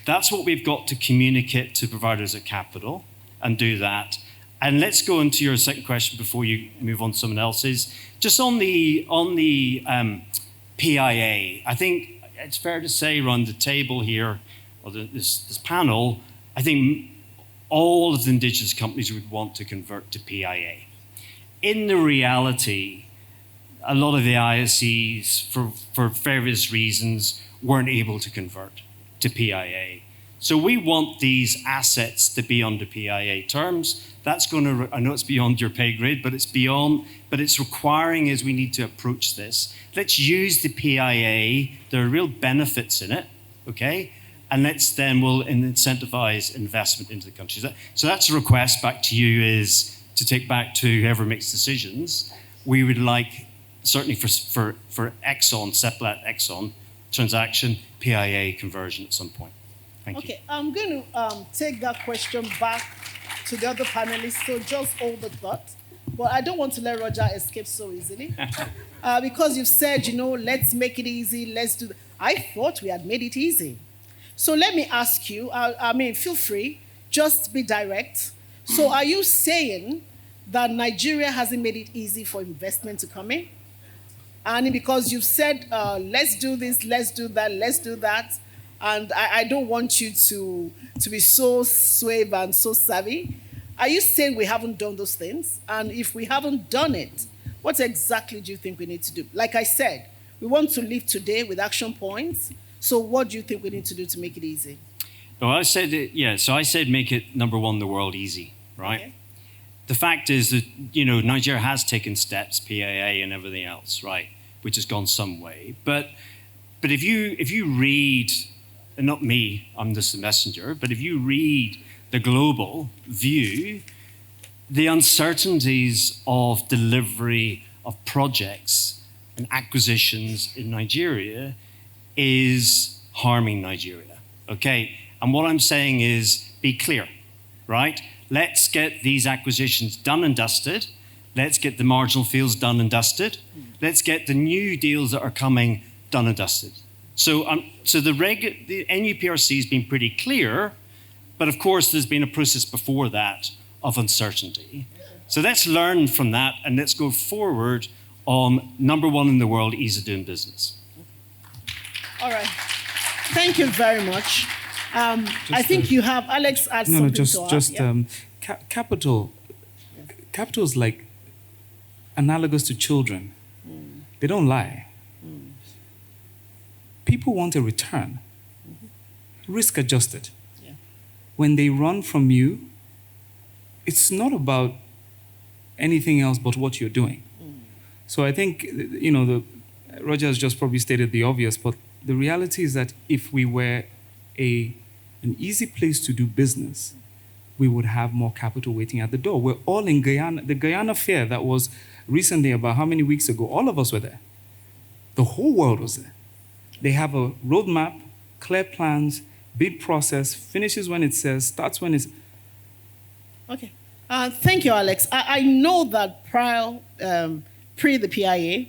That's what we've got to communicate to providers of capital and do that. And let's go into your second question before you move on to someone else's. Just on the PIA, I think it's fair to say around the table here, or this panel, I think all of the indigenous companies would want to convert to PIA. In the reality, a lot of the IOCs, for various reasons, weren't able to convert to PIA. So we want these assets to be under PIA terms. That's going to, I know it's beyond your pay grade, but it's requiring as we need to approach this. Let's use the PIA. There are real benefits in it, okay? And we'll incentivize investment into the country. So that's a request back to you is to take back to whoever makes decisions. We would like, certainly for Exxon, Seplat Exxon transaction, PIA conversion at some point. Thank you. Okay, I'm going to take that question back to the other panelists, so just hold the thought. But I don't want to let Roger escape so easily. Because you've said, let's make it easy, let's do that. I thought we had made it easy. So let me ask you, feel free, just be direct. So are you saying that Nigeria hasn't made it easy for investment to come in? And because you've said, let's do this, let's do that, let's do that, and I don't want you to be so suave and so savvy. Are you saying we haven't done those things? And if we haven't done it, what exactly do you think we need to do? Like I said, We want to live today with action points. So what do you think we need to do to make it easy? Well, I said so I said make it number one in the world easy, right? Okay. The fact is that, Nigeria has taken steps, PAA and everything else, right, which has gone some way. But if you read, and not me, I'm just the messenger, but if you read the global view, the uncertainties of delivery of projects and acquisitions in Nigeria is harming Nigeria, okay? And what I'm saying is be clear, right? Let's get these acquisitions done and dusted. Let's get the marginal fields done and dusted. Let's get the new deals that are coming done and dusted. So the NUPRC has been pretty clear, but of course there's been a process before that of uncertainty. So let's learn from that and let's go forward on number one in the world, ease of doing business. All right. Thank you very much. I think you have Alex add something to add. Capital. Capital is like analogous to children. They don't lie. People want a return, risk adjusted. Yeah. When they run from you, it's not about anything else but what you're doing. So I think, Roger has just probably stated the obvious, but the reality is that if we were an easy place to do business, we would have more capital waiting at the door. We're all in Guyana. The Guyana Fair that was recently, about how many weeks ago, all of us were there. The whole world was there. They have a roadmap, clear plans, bid process, finishes when it says, starts when it's... Okay. Thank you, Alex. I know that pre the PIA,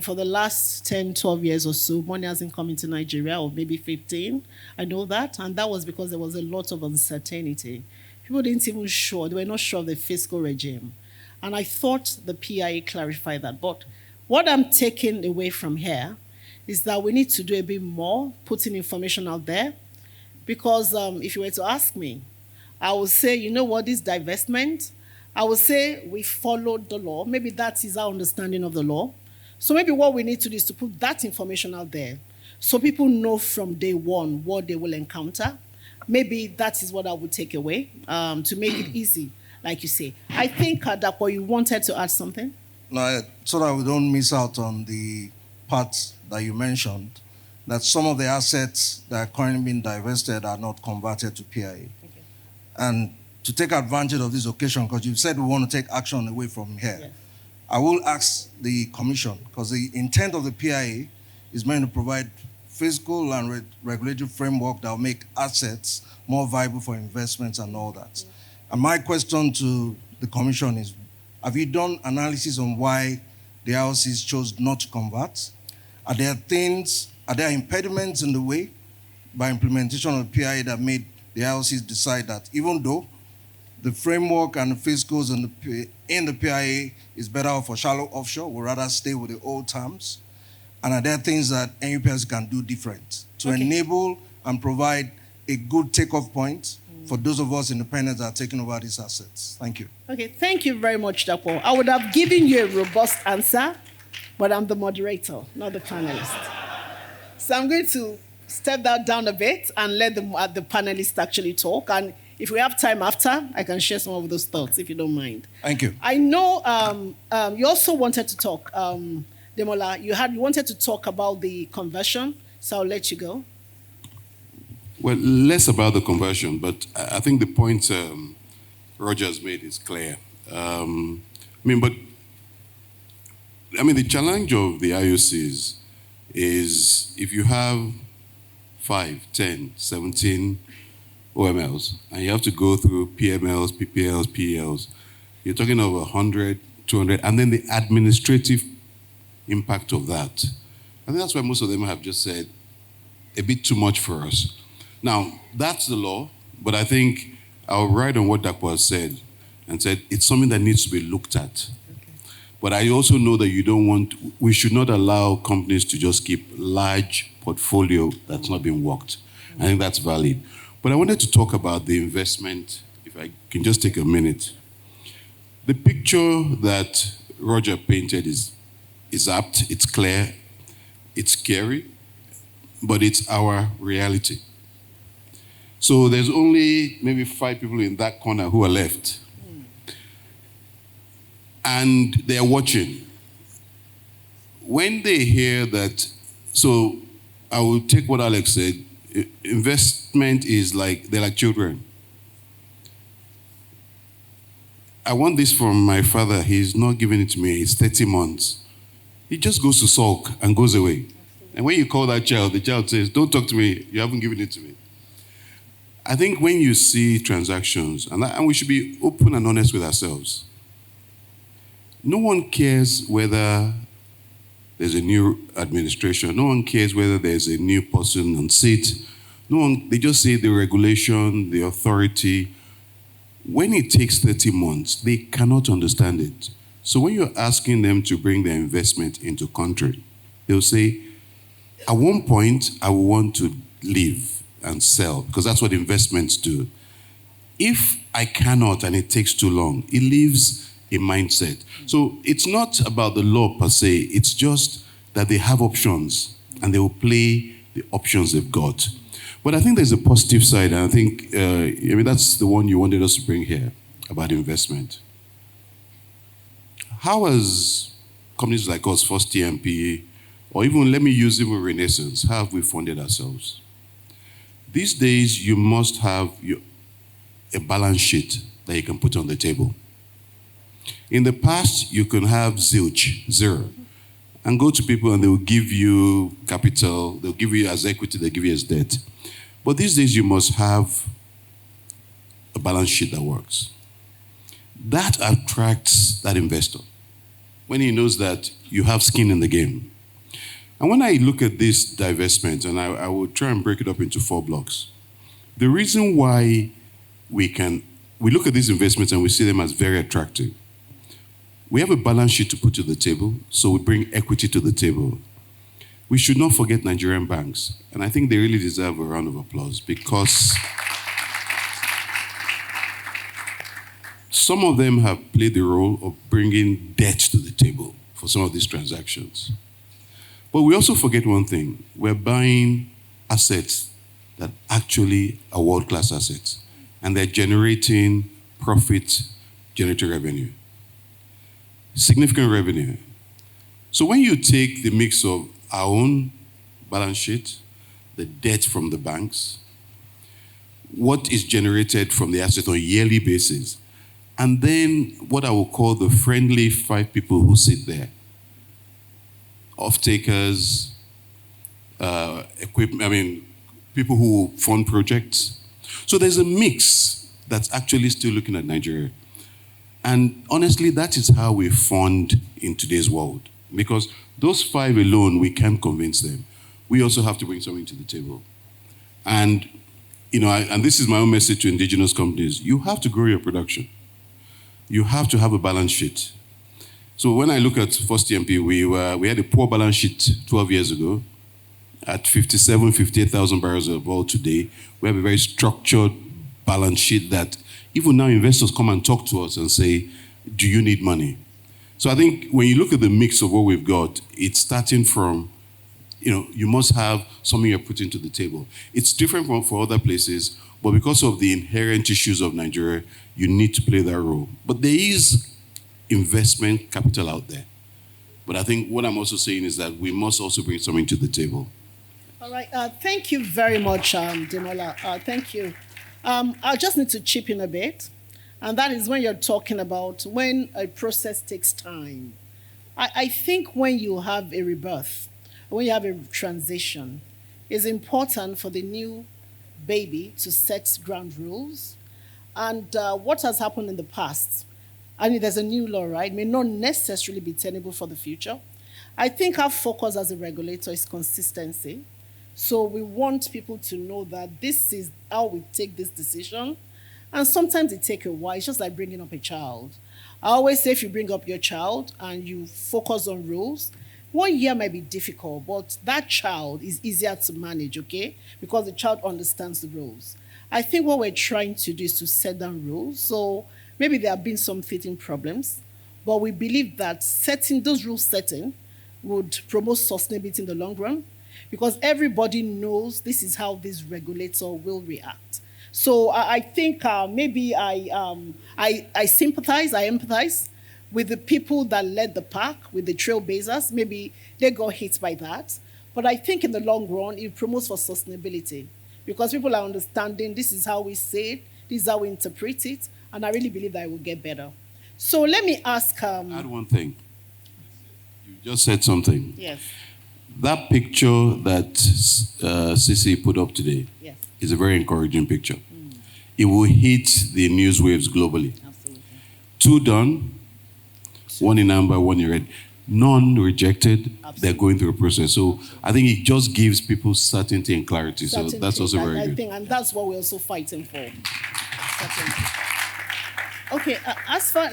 for the last 10, 12 years or so, money hasn't come into Nigeria, or maybe 15. I know that. And that was because there was a lot of uncertainty. People they were not sure of the fiscal regime. And I thought the PIA clarified that. But what I'm taking away from here is that we need to do a bit more, putting information out there. Because if you were to ask me, I would say, this divestment, I would say we followed the law. Maybe that is our understanding of the law. So maybe what we need to do is to put that information out there so people know from day one what they will encounter. Maybe that is what I would take away to make it easy, like you say. I think, Dapo, you wanted to add something? No, so that we don't miss out on the parts that you mentioned, that some of the assets that are currently being divested are not converted to PIA. Okay. And to take advantage of this occasion, because you said we want to take action away from here, yes. I will ask the Commission, because the intent of the PIA is meant to provide fiscal and regulatory framework that will make assets more viable for investments and all that. Mm-hmm. And my question to the Commission is, have you done analysis on why the IOCs chose not to convert? Are there impediments in the way by implementation of the PIA that made the IOCs decide that even though the framework and the fiscals in the PIA is better for shallow offshore, we'll rather stay with the old terms? And are there things that NUPS can do different to enable and provide a good takeoff point for those of us independents that are taking over these assets? Thank you. Okay, thank you very much, Dapo. I would have given you a robust answer, but I'm the moderator, not the panelist. So I'm going to step that down a bit and let the panelists actually talk. And if we have time after, I can share some of those thoughts, if you don't mind. Thank you. I know you also wanted to talk, Demola, you wanted to talk about the conversion, so I'll let you go. Well, less about the conversion, but I think the point Roger's made is clear. The challenge of the IOCs is if you have 5, 10, 17 OMLs, and you have to go through PMLs, PPLs, PELs, you're talking of 100, 200, and then the administrative impact of that. I think that's why most of them have just said a bit too much for us. Now, that's the law, but I think I'll ride on what Dapo has said and said it's something that needs to be looked at. Okay. But I also know that we should not allow companies to just keep large portfolio that's not being worked. I think that's valid. But I wanted to talk about the investment, if I can just take a minute. The picture that Roger painted is apt, it's clear. It's scary, but it's our reality. So there's only maybe 5 people in that corner who are left. And they're watching. When they hear that, so I will take what Alex said, investment is like, they're like children. I want this from my father. He's not giving it to me. It's 30 months. He just goes to sulk and goes away. And when you call that child, the child says, don't talk to me. You haven't given it to me. I think when you see transactions, and we should be open and honest with ourselves. No one cares whether there's a new administration. No one cares whether there's a new person on seat. No one, they just say the regulation, the authority. When it takes 30 months, they cannot understand it. So when you're asking them to bring their investment into country, they'll say, at one point, I will want to leave and sell, because that's what investments do. If I cannot and it takes too long, it leaves a mindset. So it's not about the law per se, it's just that they have options and they will play the options they've got. But I think there's a positive side, and I think that's the one you wanted us to bring here about investment. How has companies like us, First TMP, or even let me use even Renaissance, how have we funded ourselves? These days, you must have a balance sheet that you can put on the table. In the past, you can have zilch, zero, and go to people and they will give you capital, they'll give you as equity, they'll give you as debt. But these days, you must have a balance sheet that works. That attracts that investor when he knows that you have skin in the game. And when I look at this divestment, and I will try and break it up into 4 blocks, the reason why we look at these investments and we see them as very attractive. We have a balance sheet to put to the table, so we bring equity to the table. We should not forget Nigerian banks, and I think they really deserve a round of applause because some of them have played the role of bringing debt to the table for some of these transactions. But we also forget one thing. We're buying assets that actually are world-class assets, and they're generating profit, generating revenue. Significant revenue. So when you take the mix of our own balance sheet, the debt from the banks, what is generated from the asset on a yearly basis, and then what I will call the friendly 5 people who sit there, off-takers, people who fund projects. So there's a mix that's actually still looking at Nigeria. And honestly, that is how we fund in today's world. Because those 5 alone, we can't convince them. We also have to bring something to the table. And, and this is my own message to indigenous companies. You have to grow your production. You have to have a balance sheet. So when I look at First TMP, we had a poor balance sheet 12 years ago. At 58,000 barrels of oil today, we have a very structured balance sheet that even now investors come and talk to us and say, do you need money? So I think when you look at the mix of what we've got, it's starting from, you must have something you're putting to the table. It's different from for other places, but because of the inherent issues of Nigeria, you need to play that role. But there is investment capital out there. But I think what I'm also saying is that we must also bring something to the table. All right. Thank you very much, Demola. Thank you. I just need to chip in a bit. And that is when you're talking about when a process takes time. I think when you have a rebirth, when you have a transition, it's important for the new baby to set ground rules. And what has happened in the past, there's a new law, right, may not necessarily be tenable for the future. I think our focus as a regulator is consistency. So we want people to know that this is how we take this decision. And sometimes it takes a while. It's just like bringing up a child. I always say if you bring up your child and you focus on rules, 1 year might be difficult, but that child is easier to manage, okay? Because the child understands the rules. I think what we're trying to do is to set down rules. So maybe there have been some fitting problems, but we believe that setting those rules would promote sustainability in the long run, because everybody knows this is how this regulator will react. So I think maybe I sympathize, I empathize with the people that led the pack, with the trailblazers. Maybe they got hit by that. But I think in the long run, it promotes for sustainability, because people are understanding this is how we say it, this is how we interpret it, and I really believe that it will get better. So let me ask... Add one thing. You just said something. Yes. That picture that Sisi put up today Yes. is a very encouraging picture. It will hit the news waves globally. Absolutely. 2 done, 1 in amber, 1 in red. None rejected. Absolutely. They're going through a process. So I think it just gives people certainty and clarity. So that's also very I good. think, and that's what we're also fighting for. Certainty. Okay,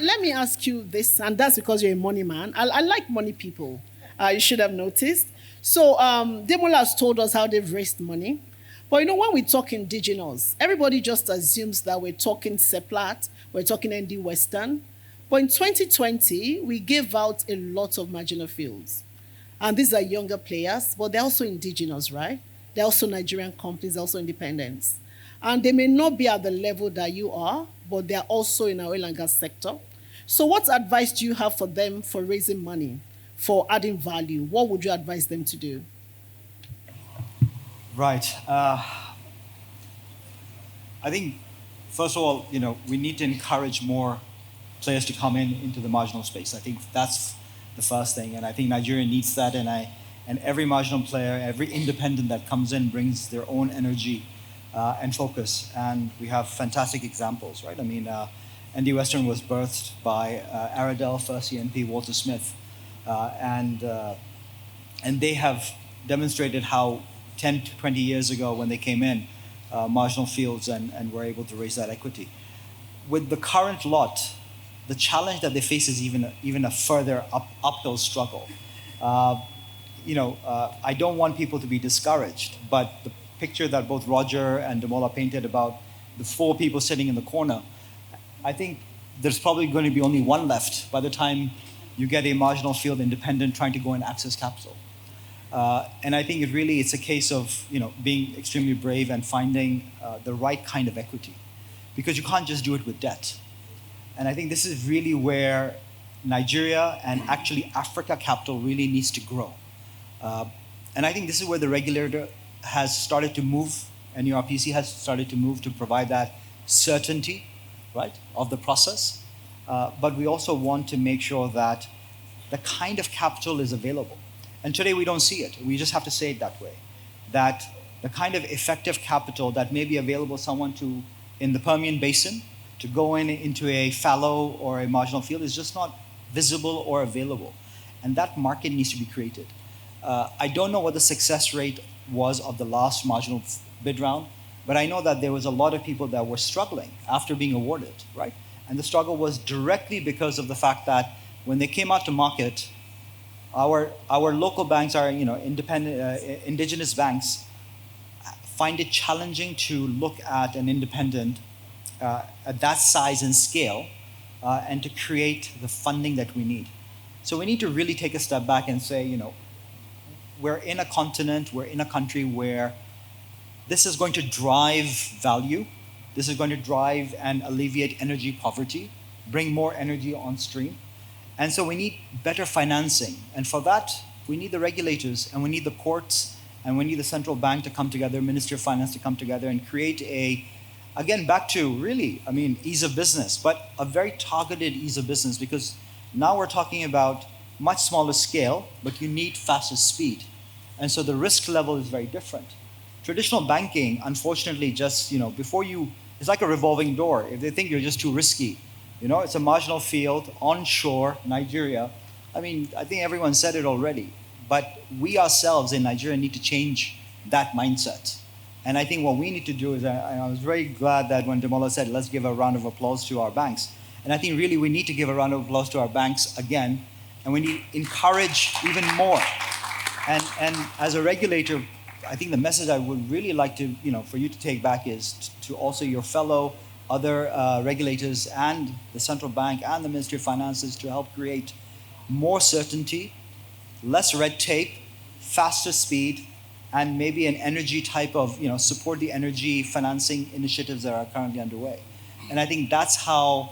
let me ask you this, and that's because you're a money man. I like money people. You should have noticed. So Demola has told us how they've raised money. But when we talk indigenous, everybody just assumes that we're talking Seplat, we're talking ND Western. But in 2020, we gave out a lot of marginal fields. And these are younger players, but they're also indigenous, right? They're also Nigerian companies, they're also independents. And they may not be at the level that you are, but they're also in our oil and gas sector. So what advice do you have for them for raising money, for adding value? What would you advise them to do? Right. I think, first of all, we need to encourage more players to come into the marginal space. I think that's the first thing, and I think Nigeria needs that. And every marginal player, every independent that comes in brings their own energy and focus. And we have fantastic examples, right? I mean, ND Western was birthed by Aradel, first CNP, Walter Smith, and they have demonstrated how 10 to 20 years ago when they came in, marginal fields and were able to raise that equity. With the current lot, the challenge that they face is even a further uphill struggle. I don't want people to be discouraged, but the picture that both Roger and Demola painted about the 4 people sitting in the corner, I think there's probably going to be only 1 left by the time you get a marginal field independent trying to go and access capital. And I think it's a case of being extremely brave and finding the right kind of equity, because you can't just do it with debt. And I think this is really where Nigeria and actually Africa capital really needs to grow. And I think this is where the regulator has started to move, and NURPC has started to move to provide that certainty, right, of the process. But we also want to make sure that the kind of capital is available. And today we don't see it. We just have to say it that way. That the kind of effective capital that may be available someone in the Permian Basin to go into a fallow or a marginal field is just not visible or available. And that market needs to be created. I don't know what the success rate was of the last marginal bid round, but I know that there was a lot of people that were struggling after being awarded, right? And the struggle was directly because of the fact that when they came out to market, our local banks, our independent indigenous banks, find it challenging to look at an independent at that size and scale and to create the funding that we need. So we need to really take a step back and say, we're in a continent, we're in a country where this is going to drive value, this is going to drive and alleviate energy poverty, bring more energy on stream. And so we need better financing. And for that, we need the regulators, and we need the courts, and we need the central bank to come together, Ministry of Finance to come together and create again, back to really, ease of business, but a very targeted ease of business, because now we're talking about much smaller scale, but you need faster speed. And so the risk level is very different. Traditional banking, unfortunately, just, it's like a revolving door. If they think you're just too risky, it's a marginal field, onshore, Nigeria. I think everyone said it already, but we ourselves in Nigeria need to change that mindset. And I think what we need to do is, I was very glad that when Demola said, let's give a round of applause to our banks. And I think really we need to give a round of applause to our banks again, and we need to encourage even more. And as a regulator, I think the message I would really like to, for you to take back is to also your fellow other regulators and the central bank and the Ministry of Finances to help create more certainty, less red tape, faster speed, and maybe an energy type of, support the energy financing initiatives that are currently underway. And I think that's how,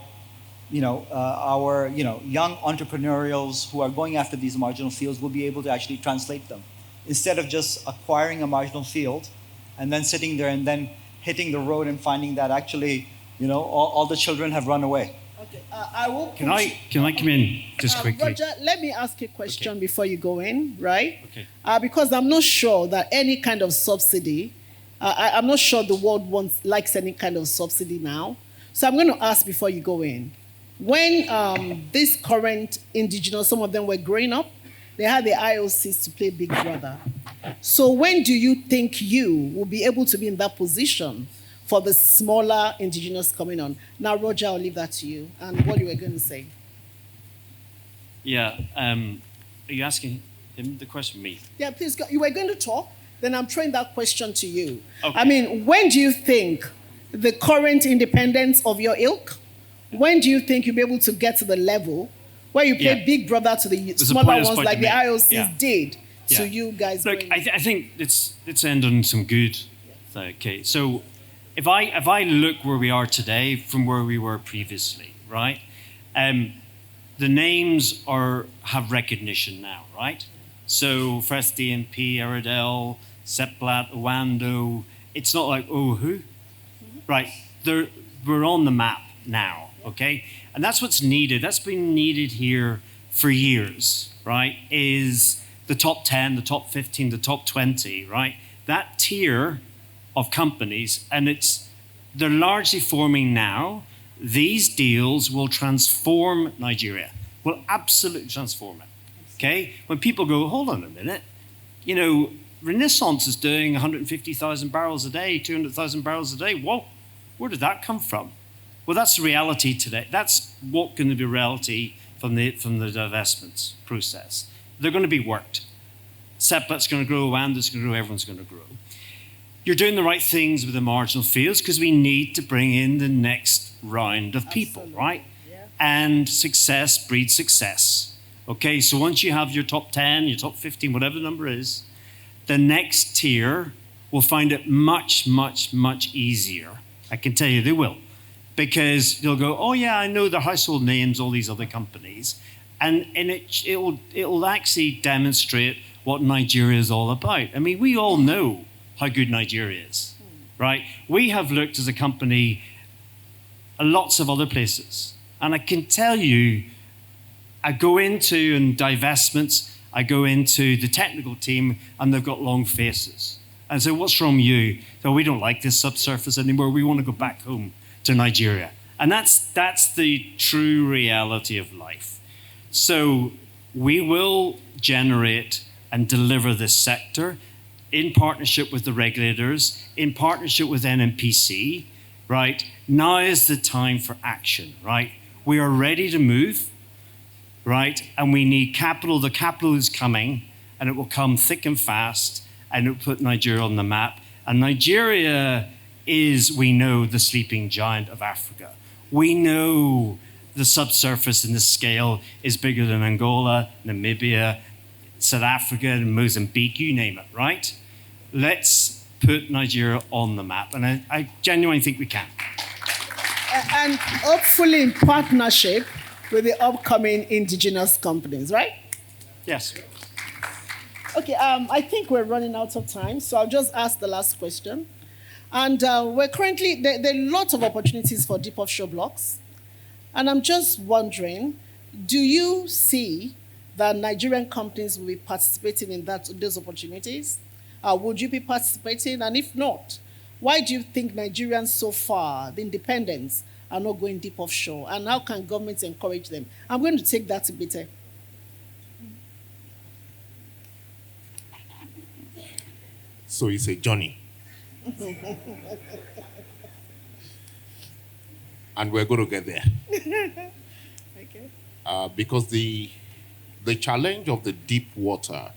our, young entrepreneurials who are going after these marginal fields will be able to actually translate them. Instead of just acquiring a marginal field and then sitting there and then hitting the road and finding that actually, all the children have run away. Okay, I will. Can I come in just quickly? Roger, let me ask you a question before you go in, right? Okay. Because I'm not sure that any kind of subsidy, I'm not sure the world likes any kind of subsidy now. So I'm going to ask before you go in. When this current indigenous, some of them were growing up, they had the IOCs to play Big Brother. So when do you think you will be able to be in that position for the smaller indigenous coming on? Now, Roger, I'll leave that to you and what you were going to say. Yeah. Are you asking him the question, me? Yeah, please go. You were going to talk, then I'm throwing that question to you. Okay. I mean, when do you think the current independence of your ilk, when do you think you'll be able to get to the level where you play Big Brother to the smaller ones like the IOCs did to you guys? Look, I think let's end on some good. Okay, so if I look where we are today from where we were previously, right? The names have recognition now, right? So First DNP, Aradel, Seplat, Oando. It's not like, oh, who? Right, we're on the map now, okay? And that's what's needed. That's been needed here for years, right? Is the top 10, the top 15, the top 20, right? That tier of companies, and they're largely forming now. These deals will transform Nigeria, will absolutely transform it, okay? When people go, hold on a minute, Renaissance is doing 150,000 barrels a day, 200,000 barrels a day. Whoa, where did that come from? Well, that's reality today. That's what's going to be reality from the divestments process. They're going to be worked. Seplat's going to grow, Oando's going to grow, everyone's going to grow. You're doing the right things with the marginal fields because we need to bring in the next round of people, right? Yeah. And success breeds success. Okay, so once you have your top 10, your top 15, whatever the number is, the next tier will find it much, much, much easier. I can tell you they will. Because they'll go, oh yeah, I know the household names, all these other companies. And it'll actually demonstrate what Nigeria is all about. I mean, we all know how good Nigeria is, right? We have looked as a company at lots of other places. And I can tell you, I go into divestments, I go into the technical team, and they've got long faces. And I say, what's wrong with you? So we don't like this subsurface anymore. We want to go back home to Nigeria. And that's the true reality of life. So we will generate and deliver this sector in partnership with the regulators, in partnership with NNPC, right? Now is the time for action, right? We are ready to move, right? And we need capital. The capital is coming, and it will come thick and fast, and it will put Nigeria on the map. And Nigeria is, we know, the sleeping giant of Africa. We know the subsurface and the scale is bigger than Angola, Namibia, South Africa, and Mozambique, you name it, right? Let's put Nigeria on the map. And I genuinely think we can. And hopefully in partnership with the upcoming indigenous companies, right? Yes. Okay, I think we're running out of time, so I'll just ask the last question. And we're currently, there are lots of opportunities for deep offshore blocks. And I'm just wondering, do you see that Nigerian companies will be participating in those opportunities? Would you be participating? And if not, why do you think Nigerians so far, the independents, are not going deep offshore? And how can governments encourage them? I'm going to take that to Bite. So it's a journey. And we're going to get there. Okay. Because the challenge of the deep water,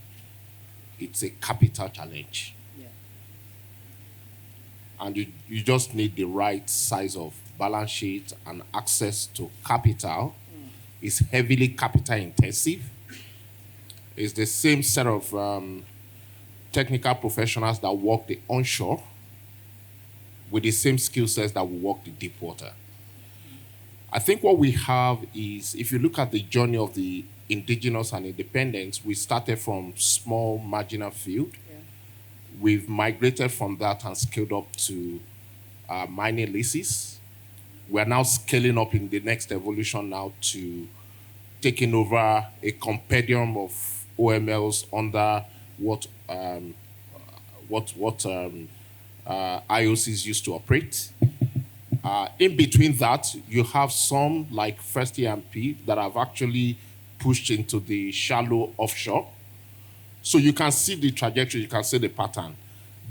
it's a capital challenge. Yeah. And you just need the right size of balance sheet and access to capital. It's heavily capital intensive. It's the same set of technical professionals that work the onshore with the same skill sets that will work the deep water. I think what we have is, if you look at the journey of the indigenous and independents, we started from small marginal field. Yeah. We've migrated from that and scaled up to mining leases. We're now scaling up in the next evolution now to taking over a compendium of OMLs under what IOCs used to operate. In between that, you have some like First EMP that have actually pushed into the shallow offshore. So you can see the trajectory, you can see the pattern.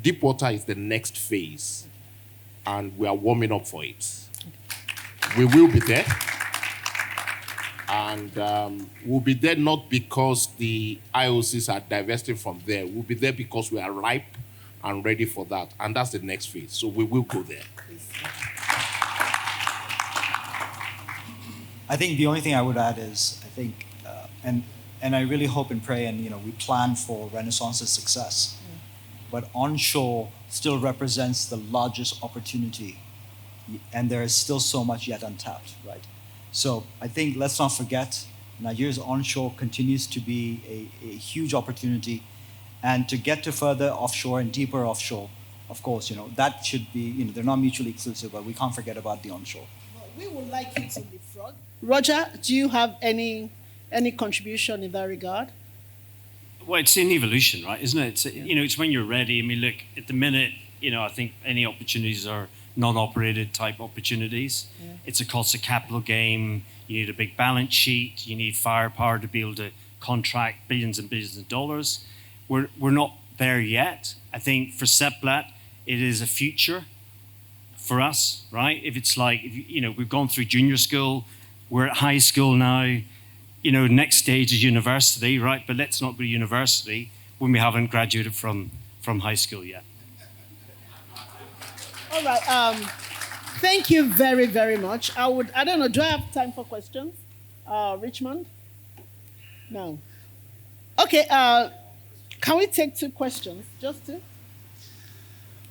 Deep water is the next phase, and we are warming up for it. We will be there. And we'll be there not because the IOCs are divesting from there. We'll be there because we are ripe and ready for that. And that's the next phase. So we will go there. I think the only thing I would add is, I think, and I really hope and pray, and we plan for Renaissance's success. But onshore still represents the largest opportunity, and there is still so much yet untapped, right? So I think let's not forget, Nigeria's onshore continues to be a huge opportunity, and to get to further offshore and deeper offshore, of course, that should be, they're not mutually exclusive, but we can't forget about the onshore. Well, we would like you to leapfrog. Roger, do you have any contribution in that regard? Well, it's an evolution, right? Isn't it? It's, it's when you're ready. I mean, look, at the minute, I think any opportunities are non-operated type opportunities. Yeah. It's a cost of capital game. You need a big balance sheet. You need firepower to be able to contract billions and billions of dollars. We're not there yet. I think for Seplat, it is a future for us, right? If it's like, we've gone through junior school, we're at high school now, next stage is university, right? But let's not go to university when we haven't graduated from high school yet. All right. Thank you very, very much. I don't know, do I have time for questions? Richmond? No. Okay, can we take 2 questions? Just 2?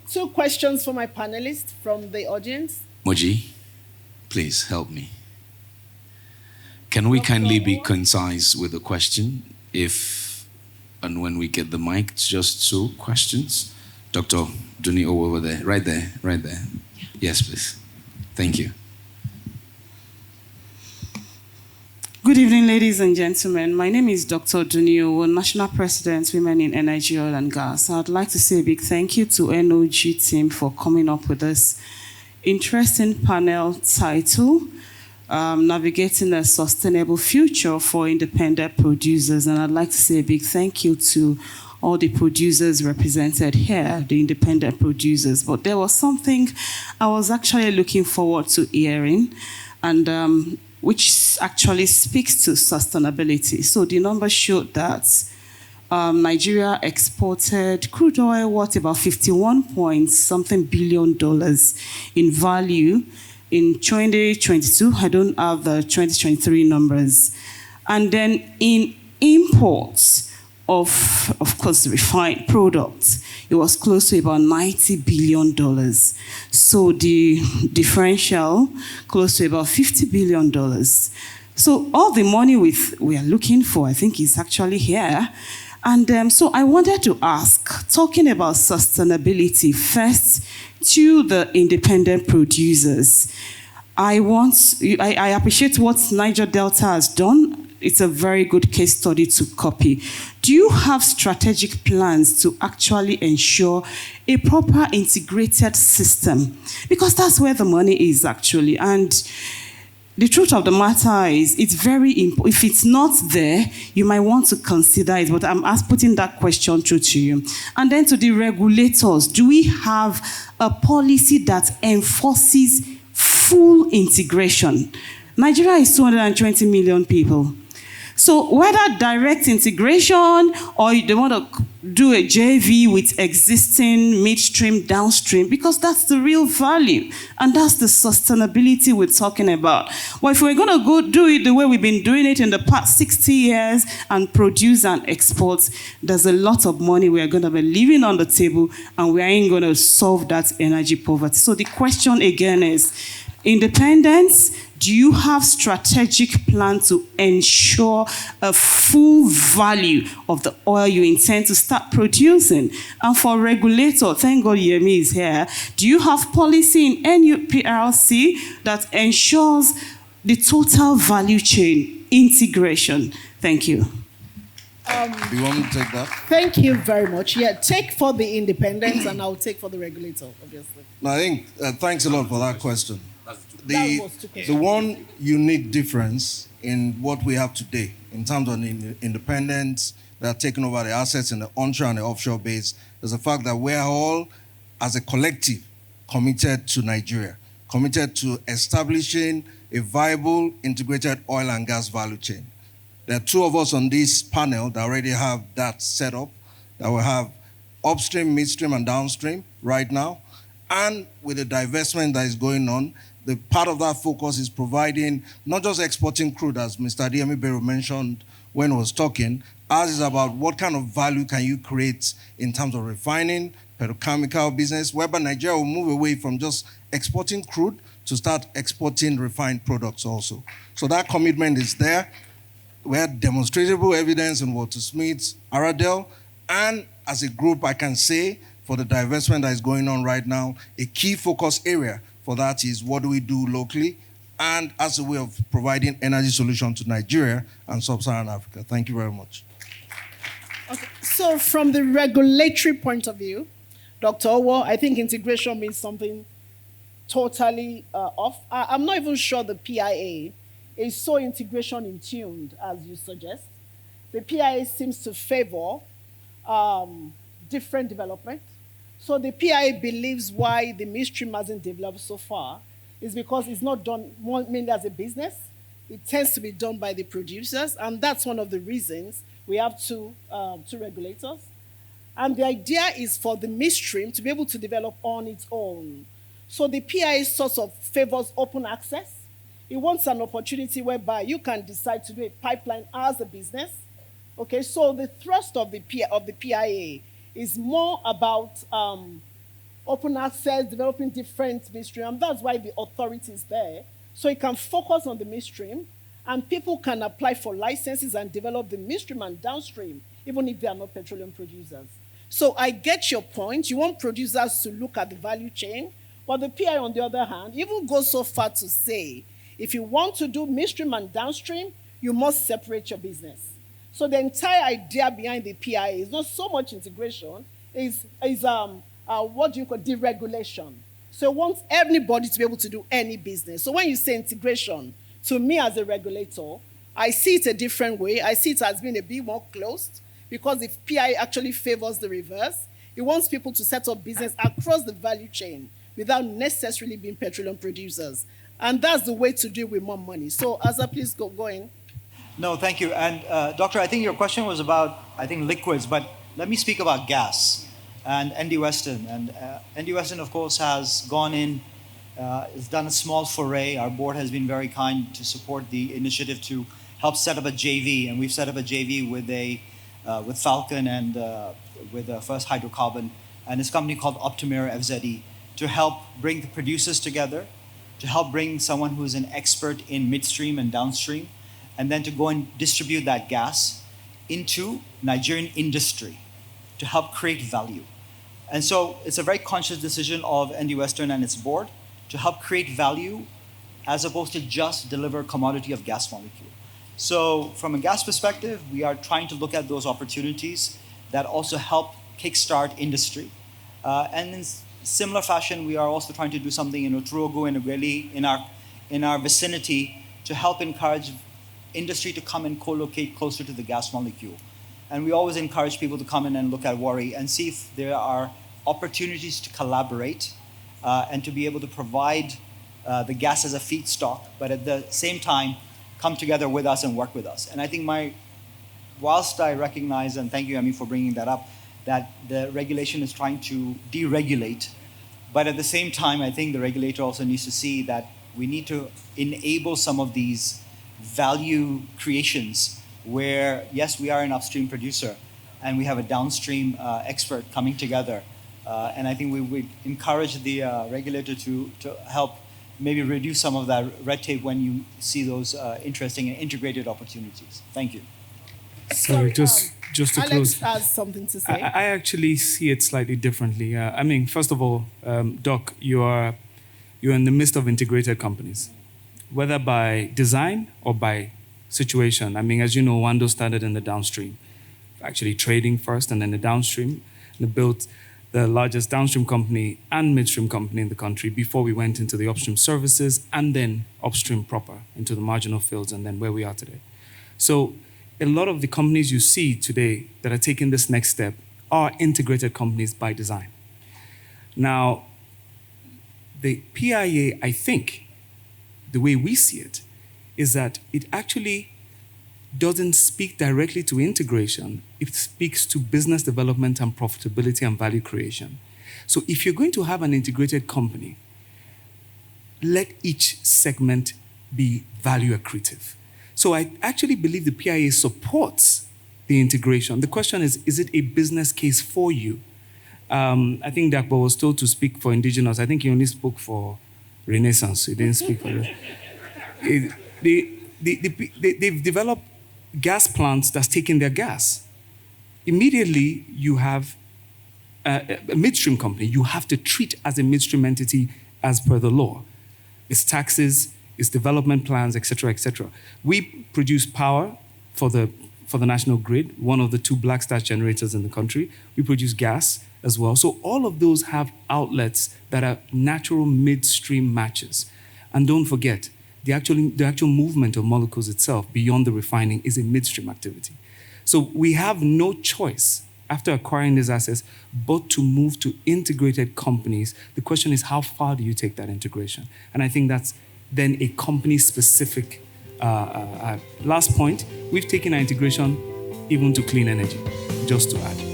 2 questions for my panelists from the audience. Moji, please help me. Can we kindly be concise with the question? If and when we get the mic, just 2 questions. Dr. Duni over there, right there. Yes, please. Thank you. Good evening, ladies and gentlemen. My name is Dr. Dunio, National President, Women in Energy, Oil and Gas. I'd like to say a big thank you to NOG team for coming up with this interesting panel title, Navigating a Sustainable Future for Independent Producers. And I'd like to say a big thank you to all the producers represented here, the independent producers. But there was something I was actually looking forward to hearing, and which actually speaks to sustainability. So the numbers showed that Nigeria exported crude oil worth about 51-something billion in value in 2022. I don't have the 2023 numbers. And then in imports of course, refined products, it was close to about $90 billion. So the differential, close to about $50 billion. So all the money we are looking for, I think, is actually here. And so I wanted to ask, talking about sustainability, first to the independent producers. I appreciate what Niger Delta has done. It's a very good case study to copy. Do you have strategic plans to actually ensure a proper integrated system? Because that's where the money is actually. And the truth of the matter is, it's very important. If it's not there, you might want to consider it, but I'm putting that question through to you. And then to the regulators, do we have a policy that enforces full integration? Nigeria is 220 million people. So whether direct integration or they want to do a JV with existing midstream, downstream, because that's the real value and that's the sustainability we're talking about. Well, if we're going to go do it the way we've been doing it in the past 60 years and produce and export, there's a lot of money we're going to be leaving on the table and we ain't going to solve that energy poverty. So the question again is, independence, do you have strategic plan to ensure a full value of the oil you intend to start producing? And for regulator, thank God Yemi is here, do you have policy in NUPRC that ensures the total value chain integration? Thank you. Do you want me to take that? Thank you very much. Yeah, take for the independence and I'll take for the regulator, obviously. No, I think, thanks a lot for that question. That was two The one unique difference in what we have today in terms of independence that are taking over the assets in the onshore and the offshore base is the fact that we're all, as a collective, committed to Nigeria, committed to establishing a viable integrated oil and gas value chain. There are two of us on this panel that already have that set up, that will have upstream, midstream, and downstream right now. And with the divestment that is going on, the part of that focus is providing not just exporting crude, as Mr. Adeyemi Bello mentioned when he was talking, ours is about what kind of value can you create in terms of refining, petrochemical business, whereby Nigeria will move away from just exporting crude to start exporting refined products also. So that commitment is there. We had demonstrable evidence in Walter Smith's Aradel, and as a group, I can say, for the divestment that is going on right now, a key focus area for that is what do we do locally and as a way of providing energy solution to Nigeria and sub-Saharan Africa. Thank you very much. Okay, so from the regulatory point of view, Dr. Owo, I think integration means something totally off. I'm not even sure the PIA is so integration in tuned as you suggest. The PIA seems to favor different development. So the PIA believes why the midstream hasn't developed so far is because it's not done mainly as a business. It tends to be done by the producers, and that's one of the reasons we have two regulators. And the idea is for the midstream to be able to develop on its own. So the PIA sort of favors open access. It wants an opportunity whereby you can decide to do a pipeline as a business. Okay, so the thrust of the PIA is more about open access, developing different midstream, and that's why the authority is there. So it can focus on the midstream, and people can apply for licenses and develop the midstream and downstream, even if they are not petroleum producers. So I get your point. You want producers to look at the value chain, but the PI, on the other hand, even goes so far to say, if you want to do midstream and downstream, you must separate your business. So the entire idea behind the PIA is not so much integration, is what do you call deregulation. So it wants everybody to be able to do any business. So when you say integration, to me as a regulator, I see it a different way. I see it as being a bit more closed, because if PIA actually favors the reverse, it wants people to set up business across the value chain without necessarily being petroleum producers. And that's the way to deal with more money. So Asa, please go in. No, thank you. And Doctor, I think your question was about, liquids, but let me speak about gas and ND Western. And ND Western, of course, has gone in, has done a small foray. Our board has been very kind to support the initiative to help set up a JV. And we've set up a JV with Falcon and with First Hydrocarbon and this company called Optimera FZE to help bring the producers together, to help bring someone who's an expert in midstream and downstream, and then to go and distribute that gas into Nigerian industry to help create value. And so it's a very conscious decision of ND Western and its board to help create value as opposed to just deliver a commodity of gas molecule. So from a gas perspective, we are trying to look at those opportunities that also help kickstart industry. And in similar fashion, we are also trying to do something in Oturogo and Ogweli in our vicinity to help encourage industry to come and co-locate closer to the gas molecule. And we always encourage people to come in and look at Warri and see if there are opportunities to collaborate and to be able to provide the gas as a feedstock, but at the same time, come together with us and work with us. And I think whilst I recognize, and thank you, Amy, for bringing that up, that the regulation is trying to deregulate, but at the same time, I think the regulator also needs to see that we need to enable some of these value creations where, yes, we are an upstream producer and we have a downstream expert coming together. And I think we would encourage the regulator to help maybe reduce some of that red tape when you see those interesting and integrated opportunities. Thank you. Sorry, just to Alex close. has something to say. I actually see it slightly differently. I mean, first of all, Doc, you're in the midst of integrated companies, whether by design or by situation. I mean, as you know, Oando started in the downstream, actually trading first and then the downstream, and built the largest downstream company and midstream company in the country before we went into the upstream services and then upstream proper into the marginal fields and then where we are today. So a lot of the companies you see today that are taking this next step are integrated companies by design. Now, the PIA, I think, the way we see it, is that it actually doesn't speak directly to integration. It speaks to business development and profitability and value creation. So if you're going to have an integrated company, let each segment be value accretive. So I actually believe the PIA supports the integration. The question is it a business case for you? I think Dakbo was told to speak for indigenous. I think he only spoke for Renaissance. He didn't speak for they've developed gas plants that's taking their gas. Immediately, you have a midstream company. You have to treat as a midstream entity as per the law. Its taxes, its development plans, et cetera, et cetera. We produce power for the national grid, one of the 2 black start generators in the country. We produce gas as well. So all of those have outlets that are natural midstream matches. And don't forget, the actual movement of molecules itself beyond the refining is a midstream activity. So we have no choice after acquiring these assets but to move to integrated companies. The question is, how far do you take that integration? And I think that's then a company-specific last point. We've taken our integration even to clean energy, just to add.